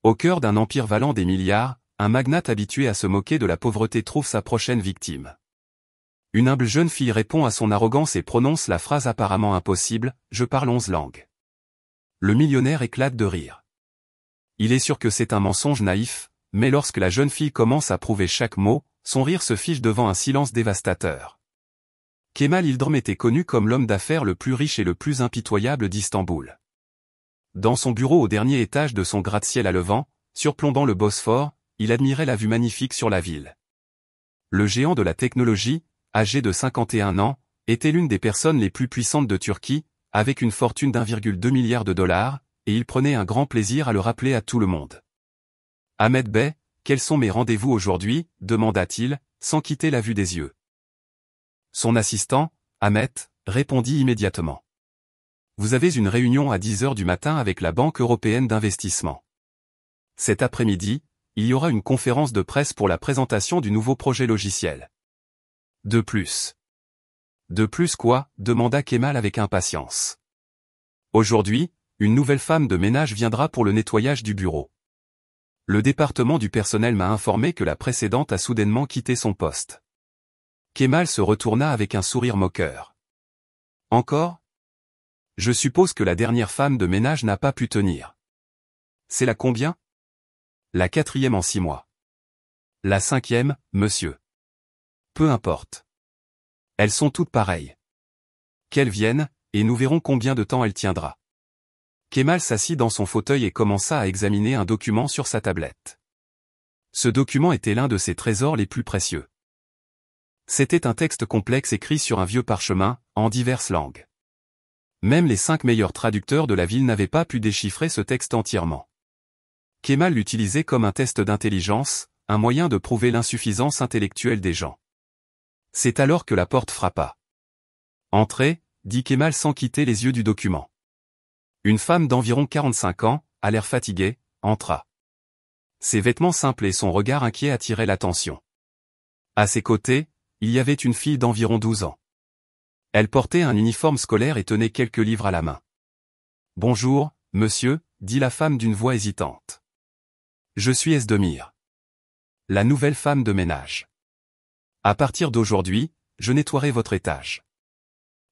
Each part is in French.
Au cœur d'un empire valant des milliards, un magnate habitué à se moquer de la pauvreté trouve sa prochaine victime. Une humble jeune fille répond à son arrogance et prononce la phrase apparemment impossible, « Je parle 11 langues ». Le millionnaire éclate de rire. Il est sûr que c'est un mensonge naïf, mais lorsque la jeune fille commence à prouver chaque mot, son rire se fige devant un silence dévastateur. Kemal Yıldırım était connu comme l'homme d'affaires le plus riche et le plus impitoyable d'Istanbul. Dans son bureau au dernier étage de son gratte-ciel à Levant, surplombant le Bosphore, il admirait la vue magnifique sur la ville. Le géant de la technologie, âgé de 51 ans, était l'une des personnes les plus puissantes de Turquie, avec une fortune d'1,2 milliard de dollars, et il prenait un grand plaisir à le rappeler à tout le monde. « Ahmed Bey, quels sont mes rendez-vous aujourd'hui » demanda-t-il, sans quitter la vue des yeux. Son assistant, Ahmet, répondit immédiatement. « Vous avez une réunion à 10 heures du matin avec la Banque européenne d'investissement. Cet après-midi, il y aura une conférence de presse pour la présentation du nouveau projet logiciel. » De plus. De plus quoi demanda Kemal avec impatience. Aujourd'hui, une nouvelle femme de ménage viendra pour le nettoyage du bureau. Le département du personnel m'a informé que la précédente a soudainement quitté son poste. Kemal se retourna avec un sourire moqueur. Encore ? Je suppose que la dernière femme de ménage n'a pas pu tenir. C'est la combien ? La 4e en 6 mois. La 5e, monsieur. Peu importe. Elles sont toutes pareilles. Qu'elles viennent, et nous verrons combien de temps elle tiendra. Kemal s'assit dans son fauteuil et commença à examiner un document sur sa tablette. Ce document était l'un de ses trésors les plus précieux. C'était un texte complexe écrit sur un vieux parchemin, en diverses langues. Même les 5 meilleurs traducteurs de la ville n'avaient pas pu déchiffrer ce texte entièrement. Kemal l'utilisait comme un test d'intelligence, un moyen de prouver l'insuffisance intellectuelle des gens. C'est alors que la porte frappa. « Entrez », dit Kemal sans quitter les yeux du document. Une femme d'environ 45 ans, à l'air fatigué, entra. Ses vêtements simples et son regard inquiet attiraient l'attention. À ses côtés, il y avait une fille d'environ 12 ans. Elle portait un uniforme scolaire et tenait quelques livres à la main. « Bonjour, monsieur », dit la femme d'une voix hésitante. « Je suis Esdemir. La nouvelle femme de ménage. À partir d'aujourd'hui, je nettoierai votre étage. »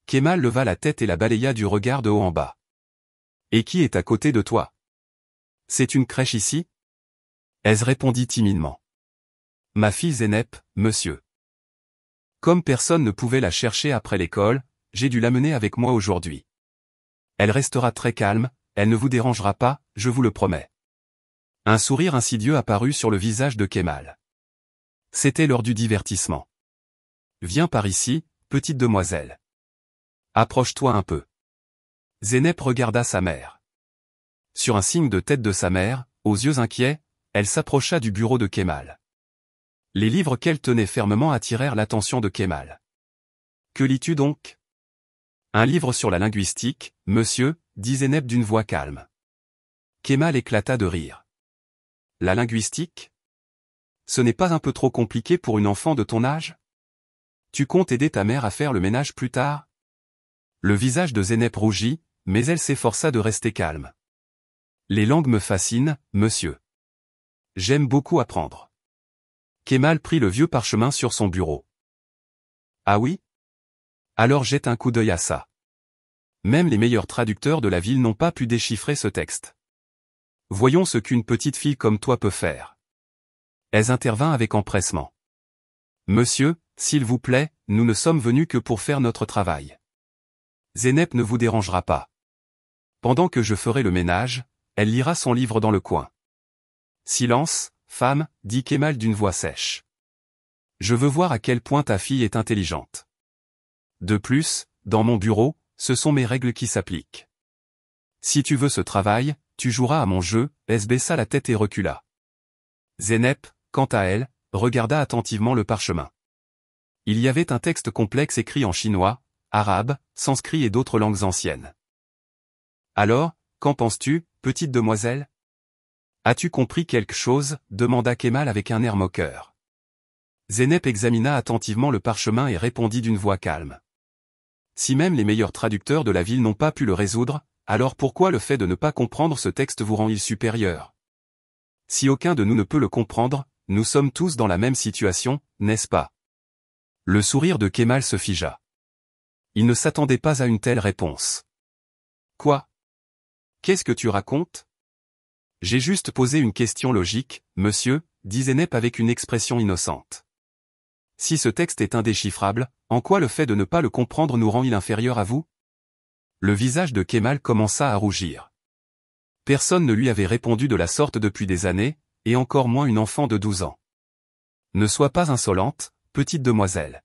Kemal leva la tête et la balaya du regard de haut en bas. « Et qui est à côté de toi ? C'est une crèche ici ? » Elle répondit timidement. « Ma fille Zeynep, monsieur. Comme personne ne pouvait la chercher après l'école, j'ai dû l'amener avec moi aujourd'hui. Elle restera très calme, elle ne vous dérangera pas, je vous le promets. » Un sourire insidieux apparut sur le visage de Kemal. C'était l'heure du divertissement. « Viens par ici, petite demoiselle. Approche-toi un peu. » Zeynep regarda sa mère. Sur un signe de tête de sa mère, aux yeux inquiets, elle s'approcha du bureau de Kemal. Les livres qu'elle tenait fermement attirèrent l'attention de Kemal. « Que lis-tu donc ? » « Un livre sur la linguistique, monsieur, » dit Zeynep d'une voix calme. Kemal éclata de rire. « La linguistique ? Ce n'est pas un peu trop compliqué pour une enfant de ton âge ? Tu comptes aider ta mère à faire le ménage plus tard ? » Le visage de Zeynep rougit, mais elle s'efforça de rester calme. « Les langues me fascinent, monsieur. J'aime beaucoup apprendre. » Kemal prit le vieux parchemin sur son bureau. « Ah oui ? Alors jette un coup d'œil à ça. Même les meilleurs traducteurs de la ville n'ont pas pu déchiffrer ce texte. Voyons ce qu'une petite fille comme toi peut faire. » Elle intervint avec empressement. « Monsieur, s'il vous plaît, nous ne sommes venus que pour faire notre travail. Zeynep ne vous dérangera pas. Pendant que je ferai le ménage, elle lira son livre dans le coin. »« Silence, femme, » dit Kemal d'une voix sèche. « Je veux voir à quel point ta fille est intelligente. De plus, dans mon bureau, ce sont mes règles qui s'appliquent. Si tu veux ce travail, tu joueras à mon jeu. » Elle baissa la tête et recula. Zeynep, quant à elle, regarda attentivement le parchemin. Il y avait un texte complexe écrit en chinois, arabe, sanskrit et d'autres langues anciennes. « Alors, qu'en penses-tu, petite demoiselle ? As-tu compris quelque chose ? » demanda Kemal avec un air moqueur. Zeynep examina attentivement le parchemin et répondit d'une voix calme. Si même les meilleurs traducteurs de la ville n'ont pas pu le résoudre, alors pourquoi le fait de ne pas comprendre ce texte vous rend-il supérieur ? Si aucun de nous ne peut le comprendre, nous sommes tous dans la même situation, n'est-ce pas? Le sourire de Kemal se figea. Il ne s'attendait pas à une telle réponse. Quoi? Qu'est-ce que tu racontes? J'ai juste posé une question logique, monsieur, dit Zeynep avec une expression innocente. Si ce texte est indéchiffrable, en quoi le fait de ne pas le comprendre nous rend-il inférieur à vous? Le visage de Kemal commença à rougir. Personne ne lui avait répondu de la sorte depuis des années, et encore moins une enfant de 12 ans. Ne sois pas insolente, petite demoiselle.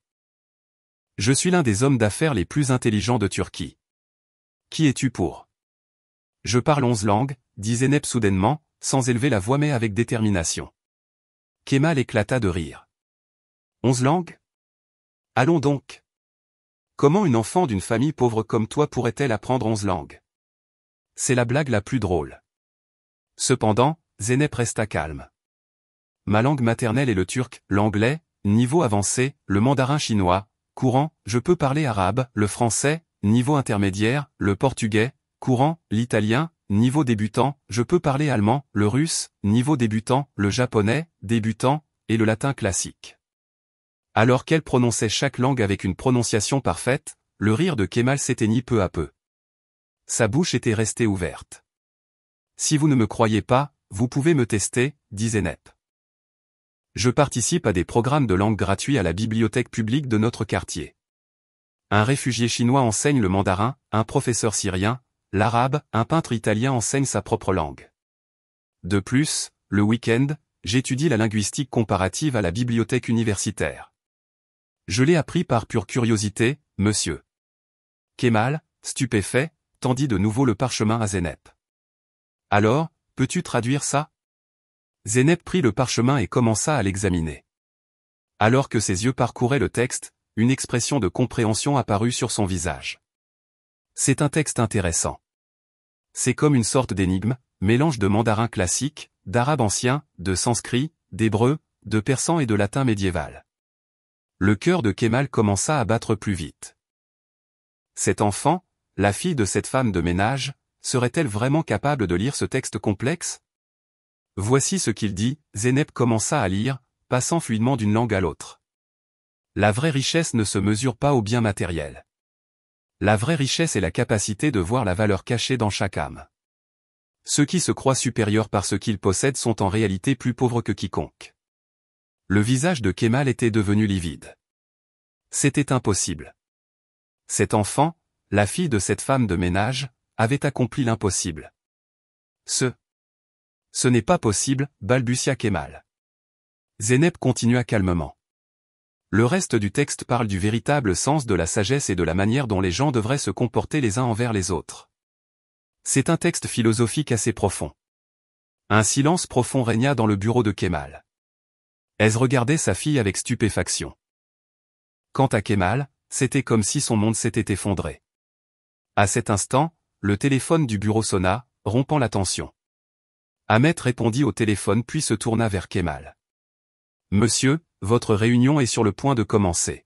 Je suis l'un des hommes d'affaires les plus intelligents de Turquie. Qui es-tu pour? Je parle 11 langues, dit Zeynep soudainement, sans élever la voix mais avec détermination. Kemal éclata de rire. 11 langues? Allons donc. Comment une enfant d'une famille pauvre comme toi pourrait-elle apprendre 11 langues? C'est la blague la plus drôle. Cependant, Zeynep resta calme. Ma langue maternelle est le turc, l'anglais, niveau avancé, le mandarin chinois, courant, je peux parler arabe, le français, niveau intermédiaire, le portugais, courant, l'italien, niveau débutant, je peux parler allemand, le russe, niveau débutant, le japonais, débutant, et le latin classique. Alors qu'elle prononçait chaque langue avec une prononciation parfaite, le rire de Kemal s'éteignit peu à peu. Sa bouche était restée ouverte. Si vous ne me croyez pas, vous pouvez me tester, dit Zeynep. Je participe à des programmes de langue gratuits à la bibliothèque publique de notre quartier. Un réfugié chinois enseigne le mandarin, un professeur syrien, l'arabe, un peintre italien enseigne sa propre langue. De plus, le week-end, j'étudie la linguistique comparative à la bibliothèque universitaire. Je l'ai appris par pure curiosité, monsieur. Kemal, stupéfait, tendit de nouveau le parchemin à Zeynep. Alors, peux-tu traduire ça? Zeynep prit le parchemin et commença à l'examiner. Alors que ses yeux parcouraient le texte, une expression de compréhension apparut sur son visage. C'est un texte intéressant. C'est comme une sorte d'énigme, mélange de mandarin classique, d'arabe ancien, de sanskrit, d'hébreu, de persan et de latin médiéval. Le cœur de Kemal commença à battre plus vite. Cet enfant, la fille de cette femme de ménage, serait-elle vraiment capable de lire ce texte complexe? Voici ce qu'il dit, Zeynep commença à lire, passant fluidement d'une langue à l'autre. La vraie richesse ne se mesure pas au bien matériel. La vraie richesse est la capacité de voir la valeur cachée dans chaque âme. Ceux qui se croient supérieurs par ce qu'ils possèdent sont en réalité plus pauvres que quiconque. Le visage de Kemal était devenu livide. C'était impossible. Cet enfant, la fille de cette femme de ménage, avait accompli l'impossible. Ce n'est pas possible, balbutia Kemal. Zeynep continua calmement. Le reste du texte parle du véritable sens de la sagesse et de la manière dont les gens devraient se comporter les uns envers les autres. C'est un texte philosophique assez profond. Un silence profond régna dans le bureau de Kemal. Elle regardait sa fille avec stupéfaction. Quant à Kemal, c'était comme si son monde s'était effondré. À cet instant, le téléphone du bureau sonna, rompant la tension. Ahmet répondit au téléphone puis se tourna vers Kemal. « Monsieur, votre réunion est sur le point de commencer. »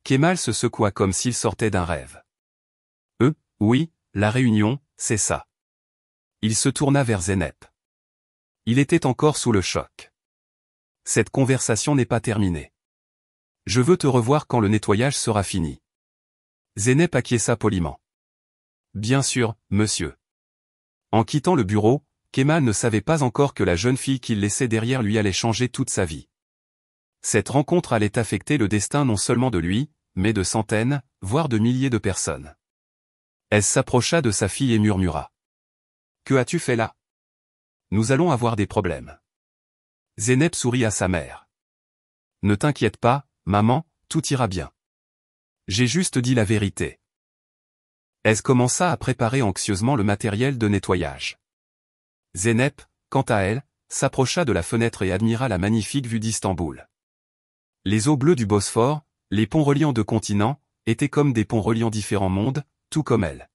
Kemal se secoua comme s'il sortait d'un rêve. « Oui, la réunion, c'est ça. » Il se tourna vers Zeynep. Il était encore sous le choc. « Cette conversation n'est pas terminée. Je veux te revoir quand le nettoyage sera fini. » Zeynep acquiesça poliment. « Bien sûr, monsieur. » En quittant le bureau, Kemal ne savait pas encore que la jeune fille qu'il laissait derrière lui allait changer toute sa vie. Cette rencontre allait affecter le destin non seulement de lui, mais de centaines, voire de milliers de personnes. Elle s'approcha de sa fille et murmura. « Que as-tu fait là? Nous allons avoir des problèmes. » Zeynep sourit à sa mère. « Ne t'inquiète pas, maman, tout ira bien. J'ai juste dit la vérité. » Elle commença à préparer anxieusement le matériel de nettoyage. Zeynep, quant à elle, s'approcha de la fenêtre et admira la magnifique vue d'Istanbul. Les eaux bleues du Bosphore, les ponts reliant deux continents, étaient comme des ponts reliant différents mondes, tout comme elle.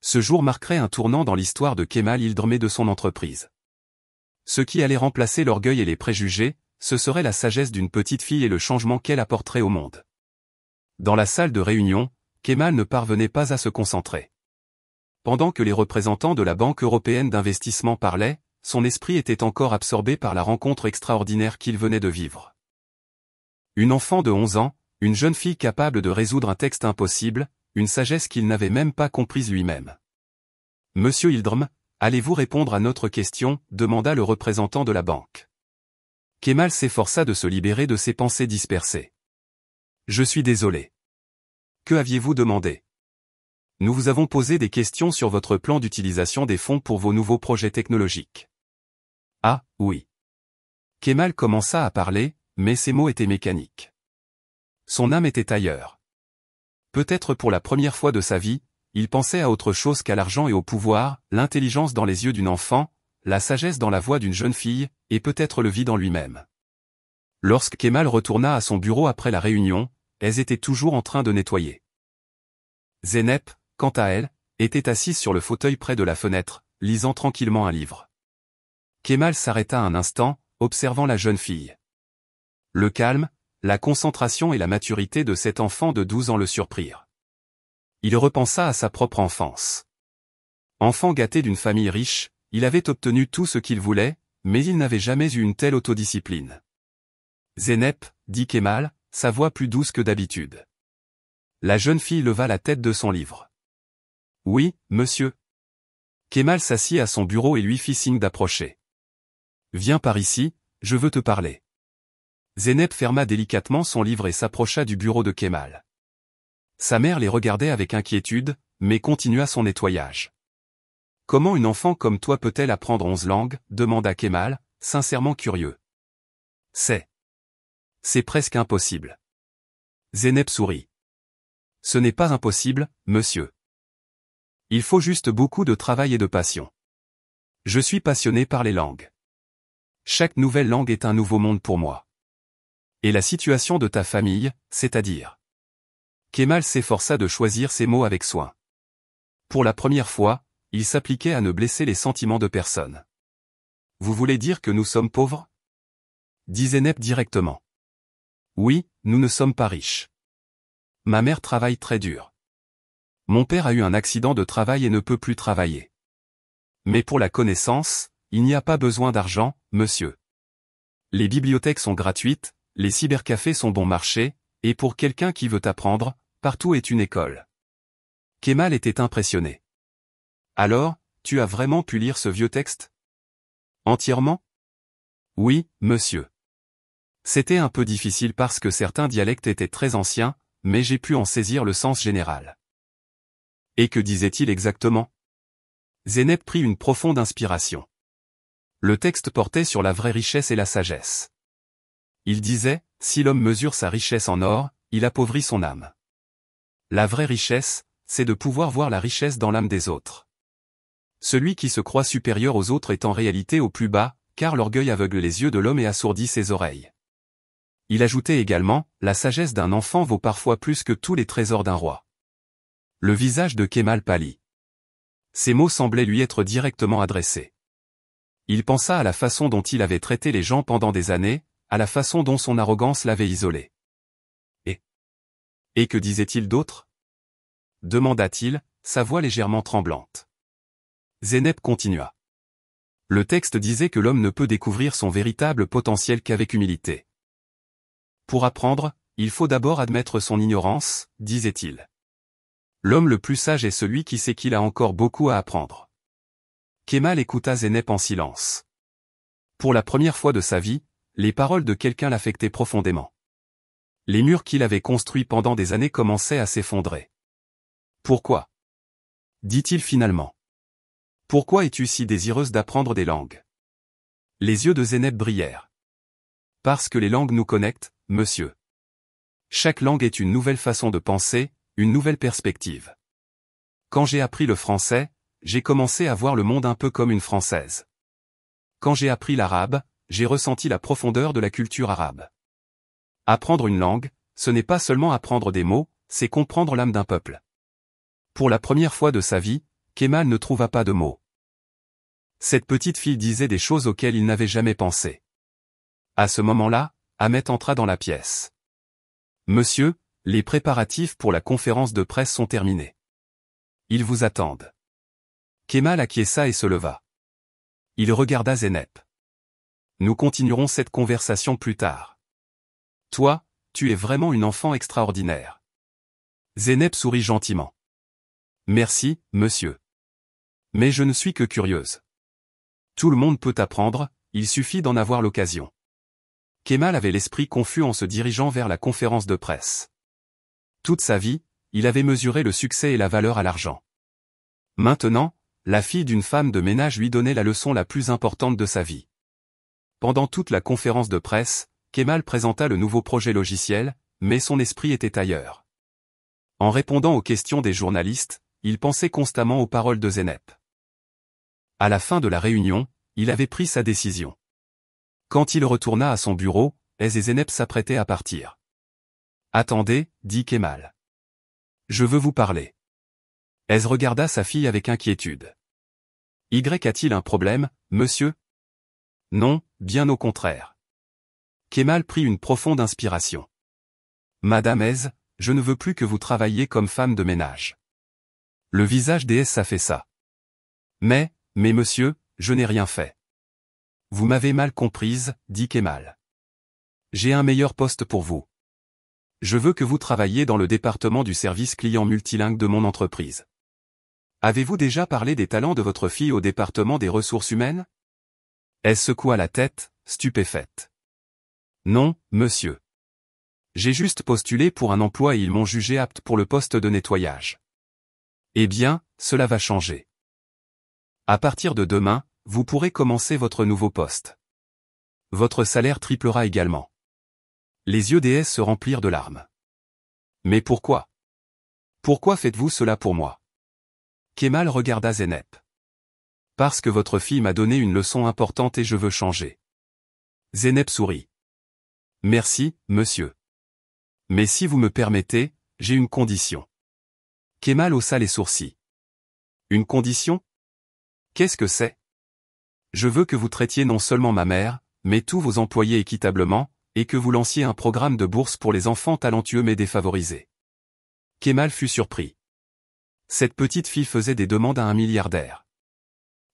Ce jour marquerait un tournant dans l'histoire de Kemal Yıldırım et de son entreprise. Ce qui allait remplacer l'orgueil et les préjugés, ce serait la sagesse d'une petite fille et le changement qu'elle apporterait au monde. Dans la salle de réunion, Kemal ne parvenait pas à se concentrer. Pendant que les représentants de la Banque européenne d'investissement parlaient, son esprit était encore absorbé par la rencontre extraordinaire qu'il venait de vivre. Une enfant de 11 ans, une jeune fille capable de résoudre un texte impossible, une sagesse qu'il n'avait même pas comprise lui-même. « Monsieur Hildrem, allez-vous répondre à notre question ?» demanda le représentant de la banque. Kemal s'efforça de se libérer de ses pensées dispersées. « Je suis désolé. Que aviez-vous demandé ? Nous vous avons posé des questions sur votre plan d'utilisation des fonds pour vos nouveaux projets technologiques. » Ah, oui. Kemal commença à parler, mais ses mots étaient mécaniques. Son âme était ailleurs. Peut-être pour la première fois de sa vie, il pensait à autre chose qu'à l'argent et au pouvoir, l'intelligence dans les yeux d'une enfant, la sagesse dans la voix d'une jeune fille, et peut-être le vide en lui-même. Lorsque Kemal retourna à son bureau après la réunion, elles étaient toujours en train de nettoyer. Zeynep, quant à elle, était assise sur le fauteuil près de la fenêtre, lisant tranquillement un livre. Kemal s'arrêta un instant, observant la jeune fille. Le calme, la concentration et la maturité de cet enfant de 12 ans le surprirent. Il repensa à sa propre enfance. Enfant gâté d'une famille riche, il avait obtenu tout ce qu'il voulait, mais il n'avait jamais eu une telle autodiscipline. « Zeynep » dit Kemal, sa voix plus douce que d'habitude. La jeune fille leva la tête de son livre. « Oui, monsieur. » Kemal s'assit à son bureau et lui fit signe d'approcher. « Viens par ici, je veux te parler. » Zeynep ferma délicatement son livre et s'approcha du bureau de Kemal. Sa mère les regardait avec inquiétude, mais continua son nettoyage. « Comment une enfant comme toi peut-elle apprendre 11 langues ?» demanda Kemal, sincèrement curieux. « C'est presque impossible. » Zeynep sourit. « Ce n'est pas impossible, monsieur. Il faut juste beaucoup de travail et de passion. Je suis passionné par les langues. Chaque nouvelle langue est un nouveau monde pour moi. Et la situation de ta famille, c'est-à-dire. » Kemal s'efforça de choisir ses mots avec soin. Pour la première fois, il s'appliquait à ne blesser les sentiments de personne. « Vous voulez dire que nous sommes pauvres ?» dit Zeynep directement. « Oui, nous ne sommes pas riches. Ma mère travaille très dur. Mon père a eu un accident de travail et ne peut plus travailler. Mais pour la connaissance, il n'y a pas besoin d'argent, monsieur. Les bibliothèques sont gratuites, les cybercafés sont bon marché, et pour quelqu'un qui veut apprendre, partout est une école. » Kemal était impressionné. « Alors, tu as vraiment pu lire ce vieux texte ? » Entièrement ? Oui, monsieur. C'était un peu difficile parce que certains dialectes étaient très anciens, mais j'ai pu en saisir le sens général. Et que disait-il exactement ? Zeynep prit une profonde inspiration. Le texte portait sur la vraie richesse et la sagesse. Il disait, si l'homme mesure sa richesse en or, il appauvrit son âme. La vraie richesse, c'est de pouvoir voir la richesse dans l'âme des autres. Celui qui se croit supérieur aux autres est en réalité au plus bas, car l'orgueil aveugle les yeux de l'homme et assourdit ses oreilles. Il ajoutait également, la sagesse d'un enfant vaut parfois plus que tous les trésors d'un roi. Le visage de Kemal pâlit. Ces mots semblaient lui être directement adressés. Il pensa à la façon dont il avait traité les gens pendant des années, à la façon dont son arrogance l'avait isolé. Et que disait-il d'autre ? Demanda-t-il, sa voix légèrement tremblante. Zeynep continua. Le texte disait que l'homme ne peut découvrir son véritable potentiel qu'avec humilité. Pour apprendre, il faut d'abord admettre son ignorance, disait-il. L'homme le plus sage est celui qui sait qu'il a encore beaucoup à apprendre. Kemal écouta Zeynep en silence. Pour la première fois de sa vie, les paroles de quelqu'un l'affectaient profondément. Les murs qu'il avait construits pendant des années commençaient à s'effondrer. « Pourquoi ? » dit-il finalement. « Pourquoi es-tu si désireuse d'apprendre des langues ?» Les yeux de Zeynep brillèrent. « Parce que les langues nous connectent, monsieur. Chaque langue est une nouvelle façon de penser, une nouvelle perspective. Quand j'ai appris le français, j'ai commencé à voir le monde un peu comme une Française. Quand j'ai appris l'arabe, j'ai ressenti la profondeur de la culture arabe. Apprendre une langue, ce n'est pas seulement apprendre des mots, c'est comprendre l'âme d'un peuple. » Pour la première fois de sa vie, Kemal ne trouva pas de mots. Cette petite fille disait des choses auxquelles il n'avait jamais pensé. À ce moment-là, Ahmet entra dans la pièce. « Monsieur, les préparatifs pour la conférence de presse sont terminés. Ils vous attendent. » Kemal acquiesça et se leva. Il regarda Zeynep. Nous continuerons cette conversation plus tard. Toi, tu es vraiment une enfant extraordinaire. Zeynep sourit gentiment. Merci, monsieur. Mais je ne suis que curieuse. Tout le monde peut apprendre, il suffit d'en avoir l'occasion. Kemal avait l'esprit confus en se dirigeant vers la conférence de presse. Toute sa vie, il avait mesuré le succès et la valeur à l'argent. Maintenant, la fille d'une femme de ménage lui donnait la leçon la plus importante de sa vie. Pendant toute la conférence de presse, Kemal présenta le nouveau projet logiciel, mais son esprit était ailleurs. En répondant aux questions des journalistes, il pensait constamment aux paroles de Zeynep. À la fin de la réunion, il avait pris sa décision. Quand il retourna à son bureau, Ez et Zeynep s'apprêtaient à partir. « Attendez, dit Kemal. Je veux vous parler. » Ez regarda sa fille avec inquiétude. « Y a-t-il un problème, monsieur ?» « Non, bien au contraire. » Kemal prit une profonde inspiration. « Madame Ez, je ne veux plus que vous travailliez comme femme de ménage. » Le visage d'Ez s'affaissa. « Mais monsieur, je n'ai rien fait. » « Vous m'avez mal comprise, dit Kemal. J'ai un meilleur poste pour vous. Je veux que vous travailliez dans le département du service client multilingue de mon entreprise. Avez-vous déjà parlé des talents de votre fille au département des ressources humaines ? Elle secoua la tête, stupéfaite. Non, monsieur. J'ai juste postulé pour un emploi et ils m'ont jugé apte pour le poste de nettoyage. Eh bien, cela va changer. À partir de demain, vous pourrez commencer votre nouveau poste. Votre salaire triplera également. Les yeux d'Ez se remplirent de larmes. Mais pourquoi ? Pourquoi faites-vous cela pour moi ? Kemal regarda Zeynep. Parce que votre fille m'a donné une leçon importante et je veux changer. Zeynep sourit. Merci, monsieur. Mais si vous me permettez, j'ai une condition. Kemal haussa les sourcils. Une condition ? Qu'est-ce que c'est ? Je veux que vous traitiez non seulement ma mère, mais tous vos employés équitablement, et que vous lanciez un programme de bourse pour les enfants talentueux mais défavorisés. Kemal fut surpris. Cette petite fille faisait des demandes à un milliardaire.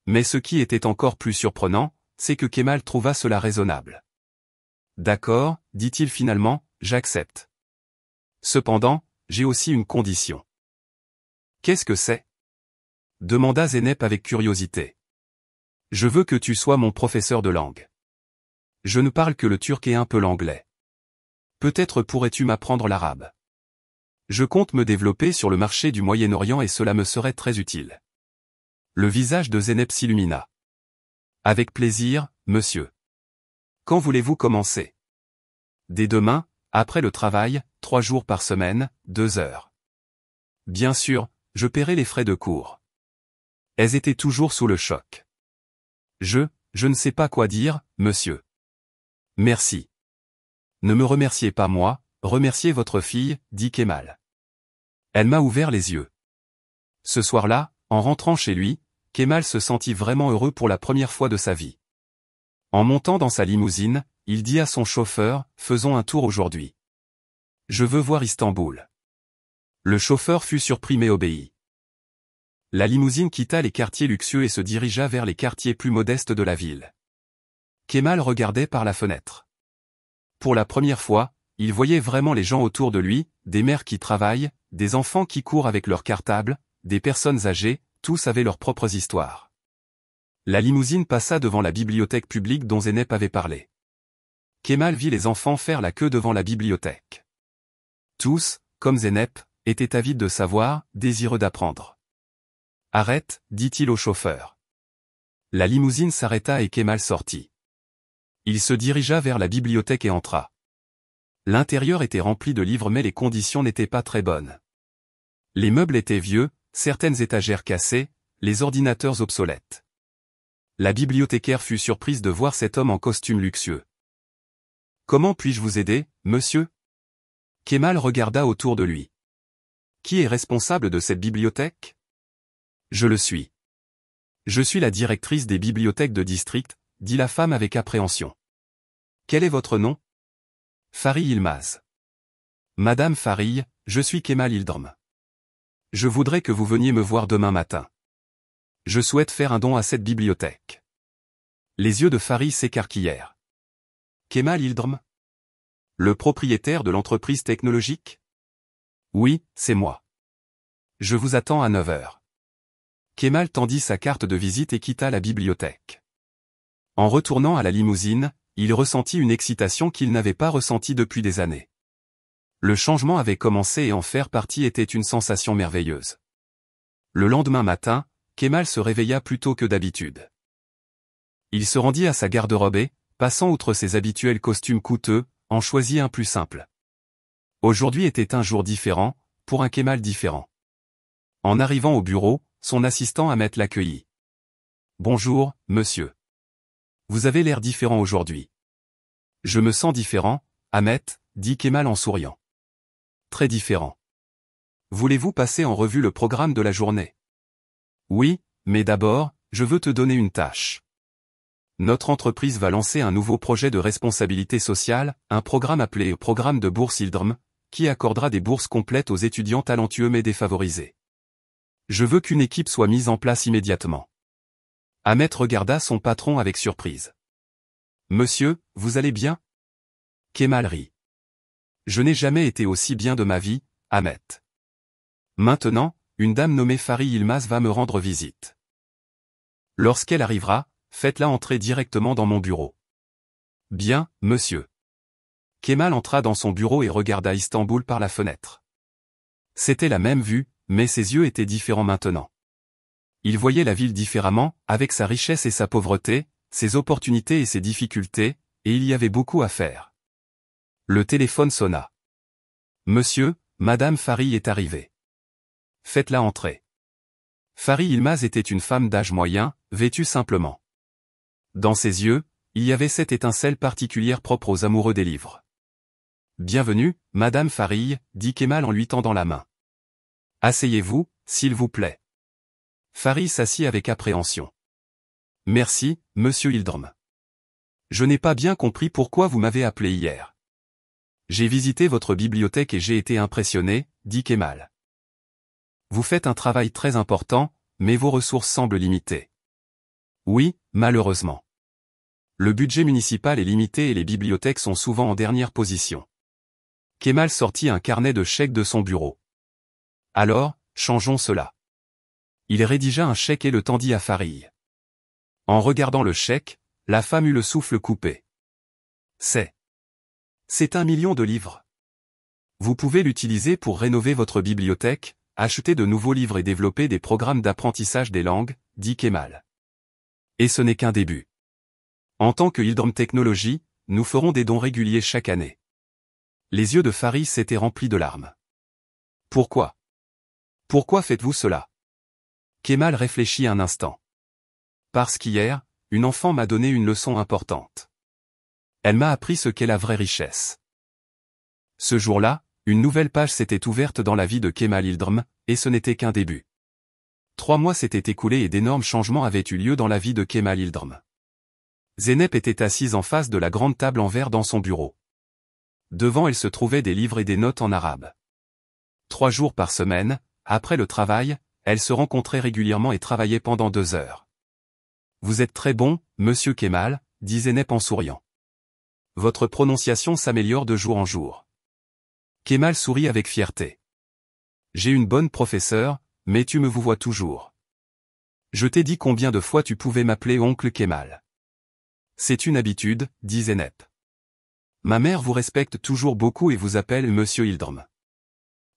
Mais ce qui était encore plus surprenant, c'est que Kemal trouva cela raisonnable. D'accord, dit-il finalement, j'accepte. Cependant, j'ai aussi une condition. Qu'est-ce que c'est ? Demanda Zeynep avec curiosité. Je veux que tu sois mon professeur de langue. Je ne parle que le turc et un peu l'anglais. Peut-être pourrais-tu m'apprendre l'arabe. Je compte me développer sur le marché du Moyen-Orient et cela me serait très utile. Le visage de Zeynep s'illumina. Avec plaisir, monsieur. Quand voulez-vous commencer ? Dès demain, après le travail, 3 jours par semaine, 2 heures. Bien sûr, je paierai les frais de cours. Elles étaient toujours sous le choc. Je ne sais pas quoi dire, monsieur. Merci. Ne me remerciez pas moi, remerciez votre fille, dit Kemal. Elle m'a ouvert les yeux. Ce soir-là, en rentrant chez lui, Kemal se sentit vraiment heureux pour la première fois de sa vie. En montant dans sa limousine, il dit à son chauffeur, faisons un tour aujourd'hui. Je veux voir Istanbul. Le chauffeur fut surpris mais obéit. La limousine quitta les quartiers luxueux et se dirigea vers les quartiers plus modestes de la ville. Kemal regardait par la fenêtre. Pour la première fois, il voyait vraiment les gens autour de lui, des mères qui travaillent, des enfants qui courent avec leurs cartables, des personnes âgées, tous avaient leurs propres histoires. La limousine passa devant la bibliothèque publique dont Zeynep avait parlé. Kemal vit les enfants faire la queue devant la bibliothèque. Tous, comme Zeynep, étaient avides de savoir, désireux d'apprendre. « Arrête, dit-il au chauffeur. » La limousine s'arrêta et Kemal sortit. Il se dirigea vers la bibliothèque et entra. L'intérieur était rempli de livres mais les conditions n'étaient pas très bonnes. Les meubles étaient vieux, certaines étagères cassées, les ordinateurs obsolètes. La bibliothécaire fut surprise de voir cet homme en costume luxueux. « Comment puis-je vous aider, monsieur ?» Kemal regarda autour de lui. « Qui est responsable de cette bibliothèque ? » « Je le suis. Je suis la directrice des bibliothèques de district, dit la femme avec appréhension. Quel est votre nom ? Farid Yilmaz. Madame Farid, je suis Kemal Yıldırım. Je voudrais que vous veniez me voir demain matin. Je souhaite faire un don à cette bibliothèque. Les yeux de Farid s'écarquillèrent. Kemal Yıldırım? Le propriétaire de l'entreprise technologique? Oui, c'est moi. Je vous attends à 9 heures. Kemal tendit sa carte de visite et quitta la bibliothèque. En retournant à la limousine, il ressentit une excitation qu'il n'avait pas ressentie depuis des années. Le changement avait commencé et en faire partie était une sensation merveilleuse. Le lendemain matin, Kemal se réveilla plus tôt que d'habitude. Il se rendit à sa garde-robe et, passant outre ses habituels costumes coûteux, en choisit un plus simple. Aujourd'hui était un jour différent, pour un Kemal différent. En arrivant au bureau, son assistant Ahmet l'accueillit. « Bonjour, monsieur. Vous avez l'air différent aujourd'hui. »« Je me sens différent, Ahmet, » dit Kemal en souriant. « Très différent. Voulez-vous passer en revue le programme de la journée? » « Oui, mais d'abord, je veux te donner une tâche. Notre entreprise va lancer un nouveau projet de responsabilité sociale, un programme appelé Programme de Bourse Yıldırım, qui accordera des bourses complètes aux étudiants talentueux mais défavorisés. Je veux qu'une équipe soit mise en place immédiatement. » Ahmet regarda son patron avec surprise. « Monsieur, vous allez bien? » Kemal rit. « Je n'ai jamais été aussi bien de ma vie, Ahmet. Maintenant, une dame nommée Farid Yılmaz va me rendre visite. Lorsqu'elle arrivera, faites-la entrer directement dans mon bureau. »« Bien, monsieur. » Kemal entra dans son bureau et regarda Istanbul par la fenêtre. C'était la même vue, mais ses yeux étaient différents maintenant. Il voyait la ville différemment, avec sa richesse et sa pauvreté, ses opportunités et ses difficultés, et il y avait beaucoup à faire. Le téléphone sonna. « Monsieur, Madame Farid est arrivée. Faites-la entrer. » Farid Yılmaz était une femme d'âge moyen, vêtue simplement. Dans ses yeux, il y avait cette étincelle particulière propre aux amoureux des livres. « Bienvenue, Madame Farid, » dit Kemal en lui tendant la main. « Asseyez-vous, s'il vous plaît. » Farid s'assit avec appréhension. « Merci, Monsieur Yıldırım. Je n'ai pas bien compris pourquoi vous m'avez appelé hier. J'ai visité votre bibliothèque et j'ai été impressionné, » dit Kemal. « Vous faites un travail très important, mais vos ressources semblent limitées. » « Oui, malheureusement. Le budget municipal est limité et les bibliothèques sont souvent en dernière position. » Kemal sortit un carnet de chèques de son bureau. « Alors, changeons cela. » Il rédigea un chèque et le tendit à Farid. En regardant le chèque, la femme eut le souffle coupé. « C'est 1 million de livres. Vous pouvez l'utiliser pour rénover votre bibliothèque, acheter de nouveaux livres et développer des programmes d'apprentissage des langues, » dit Kemal. « Et ce n'est qu'un début. En tant que Yıldırım Technologies, nous ferons des dons réguliers chaque année. » Les yeux de Farid s'étaient remplis de larmes. « Pourquoi? Pourquoi faites-vous cela? » Kemal réfléchit un instant. « Parce qu'hier, une enfant m'a donné une leçon importante. Elle m'a appris ce qu'est la vraie richesse. » Ce jour-là, une nouvelle page s'était ouverte dans la vie de Kemal Yıldırım, et ce n'était qu'un début. 3 mois s'étaient écoulés et d'énormes changements avaient eu lieu dans la vie de Kemal Yıldırım. Zeynep était assise en face de la grande table en verre dans son bureau. Devant elle se trouvaient des livres et des notes en arabe. 3 jours par semaine, après le travail, elles se rencontraient régulièrement et travaillaient pendant 2 heures. « Vous êtes très bon, monsieur Kemal, » dit Zeynep en souriant. « Votre prononciation s'améliore de jour en jour. » Kemal sourit avec fierté. « J'ai une bonne professeure, mais tu me vous vois toujours. Je t'ai dit combien de fois tu pouvais m'appeler oncle Kemal. »« C'est une habitude, » dit Zeynep. « Ma mère vous respecte toujours beaucoup et vous appelle monsieur Yıldırım. »«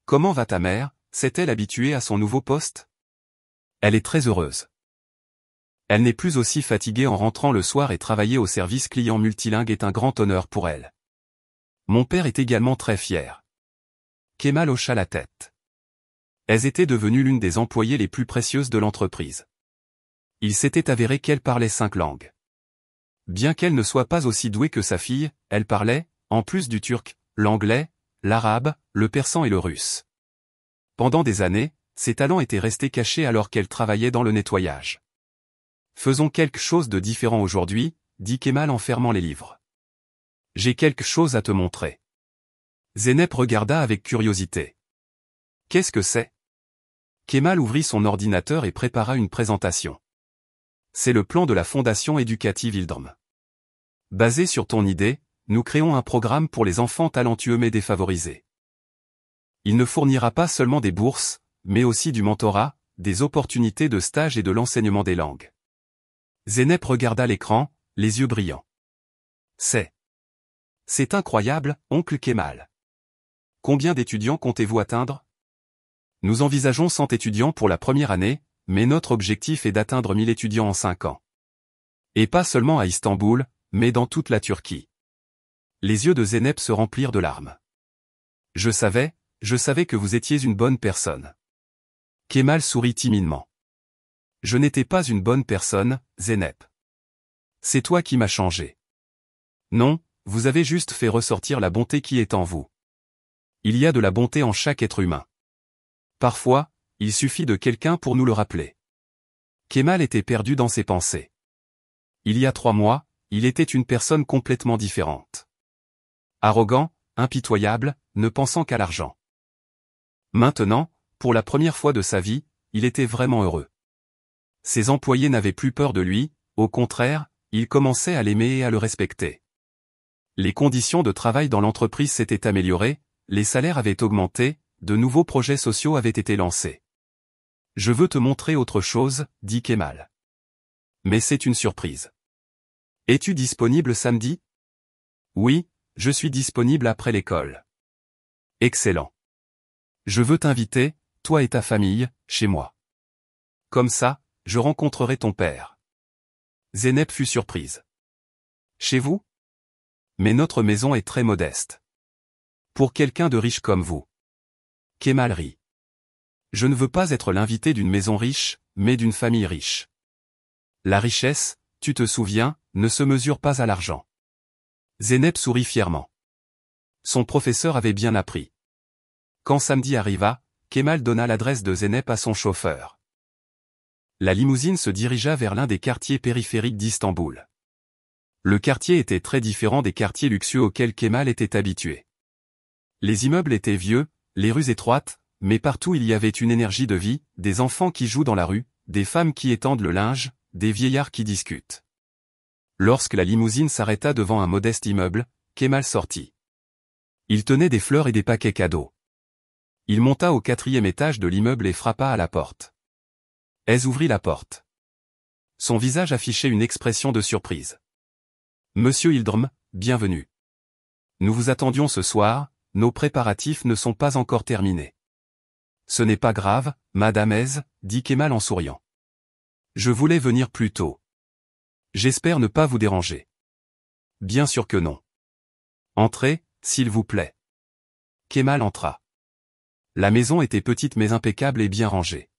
Comment va ta mère, s'est-elle habituée à son nouveau poste? » ?»« Elle est très heureuse. Elle n'est plus aussi fatiguée en rentrant le soir et travailler au service client multilingue est un grand honneur pour elle. Mon père est également très fier. » Kemal hocha la tête. Elles étaient devenues l'une des employées les plus précieuses de l'entreprise. Il s'était avéré qu'elle parlait 5 langues. Bien qu'elle ne soit pas aussi douée que sa fille, elle parlait, en plus du turc, l'anglais, l'arabe, le persan et le russe. Pendant des années, ses talents étaient restés cachés alors qu'elle travaillait dans le nettoyage. « Faisons quelque chose de différent aujourd'hui, » dit Kemal en fermant les livres. « J'ai quelque chose à te montrer. » Zeynep regarda avec curiosité. « Qu'est-ce que c'est ? » Kemal ouvrit son ordinateur et prépara une présentation. C'est le plan de la Fondation éducative Ildrm. Basé sur ton idée, nous créons un programme pour les enfants talentueux mais défavorisés. Il ne fournira pas seulement des bourses, mais aussi du mentorat, des opportunités de stage et de l'enseignement des langues. Zeynep regarda l'écran, les yeux brillants. C'est incroyable, oncle Kemal. Combien d'étudiants comptez-vous atteindre? Nous envisageons 100 étudiants pour la première année, mais notre objectif est d'atteindre 1000 étudiants en 5 ans. Et pas seulement à Istanbul, mais dans toute la Turquie. Les yeux de Zeynep se remplirent de larmes. Je savais que vous étiez une bonne personne. Kemal sourit timidement. Je n'étais pas une bonne personne, Zeynep. C'est toi qui m'as changé. Non, vous avez juste fait ressortir la bonté qui est en vous. Il y a de la bonté en chaque être humain. Parfois, il suffit de quelqu'un pour nous le rappeler. Kemal était perdu dans ses pensées. Il y a 3 mois, il était une personne complètement différente. Arrogant, impitoyable, ne pensant qu'à l'argent. Maintenant, pour la première fois de sa vie, il était vraiment heureux. Ses employés n'avaient plus peur de lui, au contraire, ils commençaient à l'aimer et à le respecter. Les conditions de travail dans l'entreprise s'étaient améliorées, les salaires avaient augmenté, de nouveaux projets sociaux avaient été lancés. Je veux te montrer autre chose, dit Kemal. Mais c'est une surprise. Es-tu disponible samedi? Oui, je suis disponible après l'école. Excellent. Je veux t'inviter, toi et ta famille, chez moi. Comme ça, je rencontrerai ton père. Zeynep fut surprise. Chez vous? Mais notre maison est très modeste. Pour quelqu'un de riche comme vous. Kemal rit. Je ne veux pas être l'invité d'une maison riche, mais d'une famille riche. La richesse, tu te souviens, ne se mesure pas à l'argent. Zeynep sourit fièrement. Son professeur avait bien appris. Quand samedi arriva, Kemal donna l'adresse de Zeynep à son chauffeur. La limousine se dirigea vers l'un des quartiers périphériques d'Istanbul. Le quartier était très différent des quartiers luxueux auxquels Kemal était habitué. Les immeubles étaient vieux, les rues étroites, mais partout il y avait une énergie de vie, des enfants qui jouent dans la rue, des femmes qui étendent le linge, des vieillards qui discutent. Lorsque la limousine s'arrêta devant un modeste immeuble, Kemal sortit. Il tenait des fleurs et des paquets cadeaux. Il monta au 4e étage de l'immeuble et frappa à la porte. Ez ouvrit la porte. Son visage affichait une expression de surprise. Monsieur Ildrm, bienvenue. Nous vous attendions ce soir, nos préparatifs ne sont pas encore terminés. Ce n'est pas grave, Madame Ez, dit Kemal en souriant. Je voulais venir plus tôt. J'espère ne pas vous déranger. Bien sûr que non. Entrez, s'il vous plaît. Kemal entra. La maison était petite mais impeccable et bien rangée.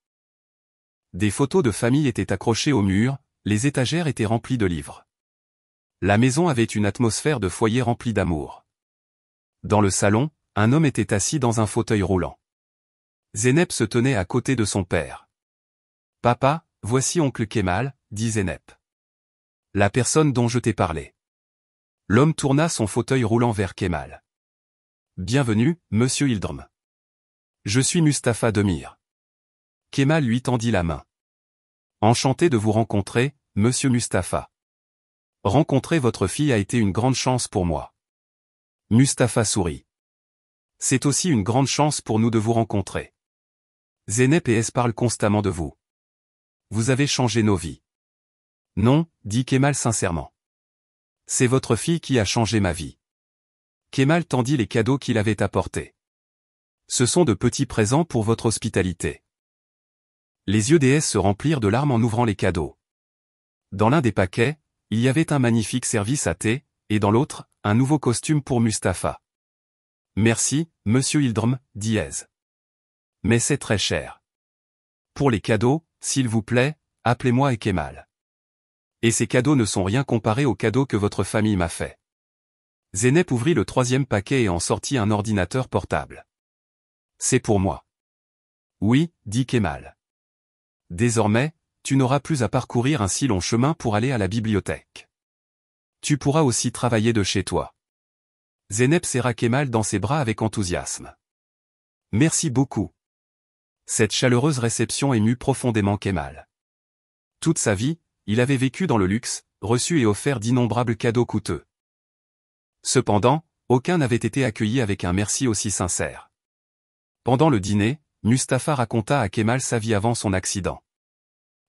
Des photos de famille étaient accrochées au mur, les étagères étaient remplies de livres. La maison avait une atmosphère de foyer remplie d'amour. Dans le salon, un homme était assis dans un fauteuil roulant. Zeynep se tenait à côté de son père. Papa, voici oncle Kemal, dit Zeynep. La personne dont je t'ai parlé. L'homme tourna son fauteuil roulant vers Kemal. Bienvenue, monsieur Ildrm. Je suis Mustapha Demir. Kemal lui tendit la main. Enchanté de vous rencontrer, monsieur Mustapha. Rencontrer votre fille a été une grande chance pour moi. Mustapha sourit. C'est aussi une grande chance pour nous de vous rencontrer. Zeynep et Ez parlent constamment de vous. Vous avez changé nos vies. Non, dit Kemal sincèrement. C'est votre fille qui a changé ma vie. Kemal tendit les cadeaux qu'il avait apportés. Ce sont de petits présents pour votre hospitalité. Les yeux d'Ez se remplirent de larmes en ouvrant les cadeaux. Dans l'un des paquets, il y avait un magnifique service à thé, et dans l'autre, un nouveau costume pour Mustapha. Merci, monsieur Ildrm, dit Ez. Mais c'est très cher. Pour les cadeaux, s'il vous plaît, appelez-moi Kemal. Et ces cadeaux ne sont rien comparés aux cadeaux que votre famille m'a fait. Zeynep ouvrit le 3e paquet et en sortit un ordinateur portable. C'est pour moi. Oui, dit Kemal. Désormais, tu n'auras plus à parcourir un si long chemin pour aller à la bibliothèque. Tu pourras aussi travailler de chez toi. Zeynep serra Kemal dans ses bras avec enthousiasme. Merci beaucoup. Cette chaleureuse réception émut profondément Kemal. Toute sa vie, il avait vécu dans le luxe, reçu et offert d'innombrables cadeaux coûteux. Cependant, aucun n'avait été accueilli avec un merci aussi sincère. Pendant le dîner, Mustapha raconta à Kemal sa vie avant son accident.